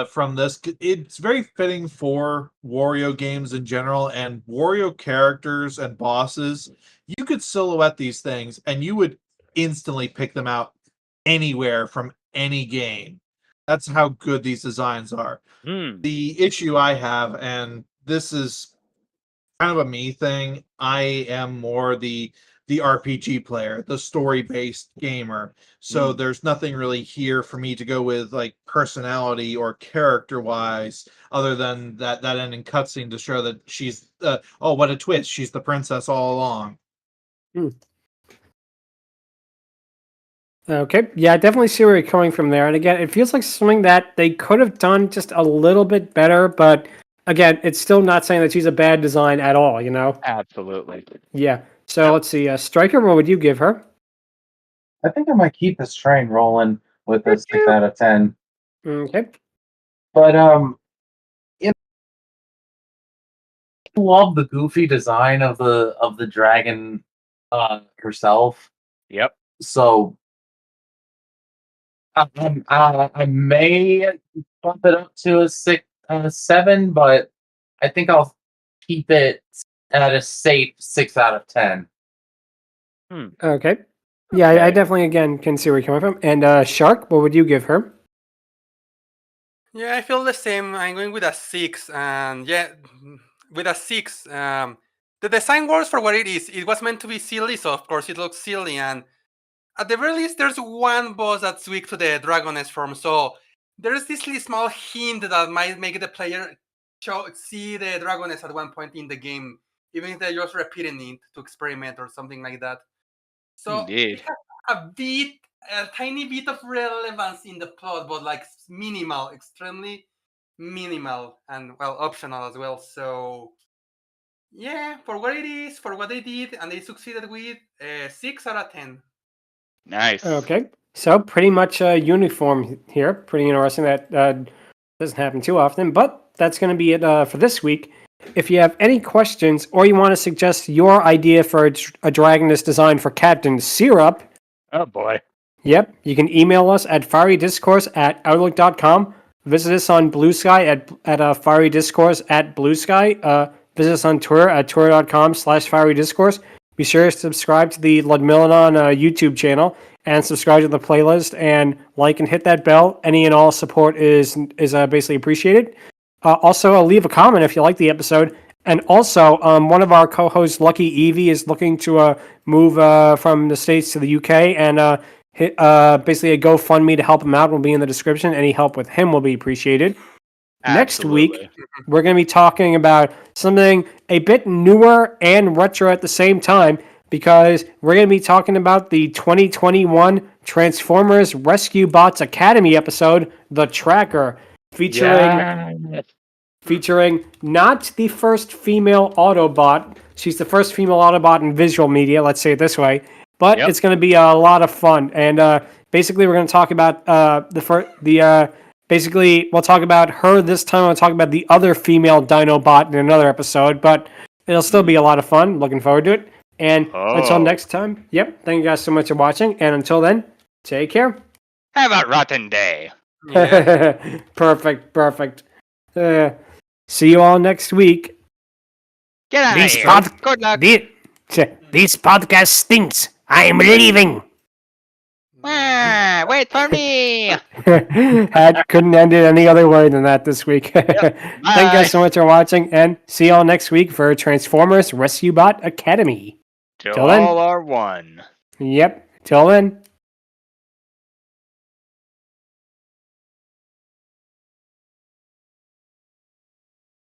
from this. It's very fitting for Wario games in general, and Wario characters and bosses. You could silhouette these things, and you would instantly pick them out anywhere from any game. That's how good these designs are. The issue I have, and this is kind of a me thing, I am more the RPG player, the story-based gamer. So there's nothing really here for me to go with, like personality or character-wise, other than that ending cutscene to show that she's oh, what a twist! She's the princess all along. Okay, yeah, I definitely see where you're coming from there. And again, it feels like something that they could have done just a little bit better, but again, it's still not saying that she's a bad design at all, you know? Absolutely. Yeah. So let's see. Stryker, what would you give her? I think I might keep this train rolling with a 6 out of 10. Okay. But I love the goofy design of the dragon herself. Yep. So I may bump it up to a 7, but I think I'll keep it at a safe 6 out of 10. Okay. Yeah, I definitely, again, can see where you're coming from. And Shark, what would you give her? Yeah, I feel the same. I'm going with a 6, and yeah, with a 6. The design works for what it is. It was meant to be silly, so of course it looks silly. And at the very least, there's one boss that's weak to the Dragoness form, so there's this little small hint that might make the player see the Dragoness at one point in the game, even if they're just repeating it to experiment or something like that. So Indeed. it has a tiny bit of relevance in the plot, but like minimal, extremely minimal, and well, optional as well. So yeah, for what it is, for what they did, and they succeeded with 6 out of 10. Nice. Okay. So pretty much uniform here. Pretty interesting. That doesn't happen too often, but that's going to be it for this week. If you have any questions or you want to suggest your idea for a Dragoness design for Captain Syrup, Oh boy. Yep, you can email us at fierydiscourse@outlook.com. Visit us on Blue Sky at fierydiscourse@bluesky. Visit us on Twitter at twitter.com/fierydiscourse. Be sure to subscribe to the Ludmillanon YouTube channel and subscribe to the playlist and like and hit that bell. Any and all support is basically appreciated. Also, leave a comment if you like the episode. And also, one of our co-hosts, Lucky Evie, is looking to move from the States to the UK, and basically a GoFundMe to help him out will be in the description. Any help with him will be appreciated. Next week, we're going to be talking about something a bit newer and retro at the same time, because we're going to be talking about the 2021 Transformers Rescue Bots Academy episode, The Tracker, featuring not the first female Autobot. She's the first female Autobot in visual media, let's say it this way. but Yep. it's going to be a lot of fun. And basically, we're going to talk about basically, we'll talk about her this time. We'll talk about the other female Dinobot in another episode, but it'll still be a lot of fun. Looking forward to it. And until next time, thank you guys so much for watching. And until then, take care. Have a rotten day. Yeah. Perfect. See you all next week. Get out of These here. Good luck. This podcast stinks. I am leaving. Wait for me. Couldn't end it any other way than that this week. Thank you Bye. guys so much for watching, and see you all next week for Transformers Rescue Bot Academy. Till Till then. all are one. Yep. Till then.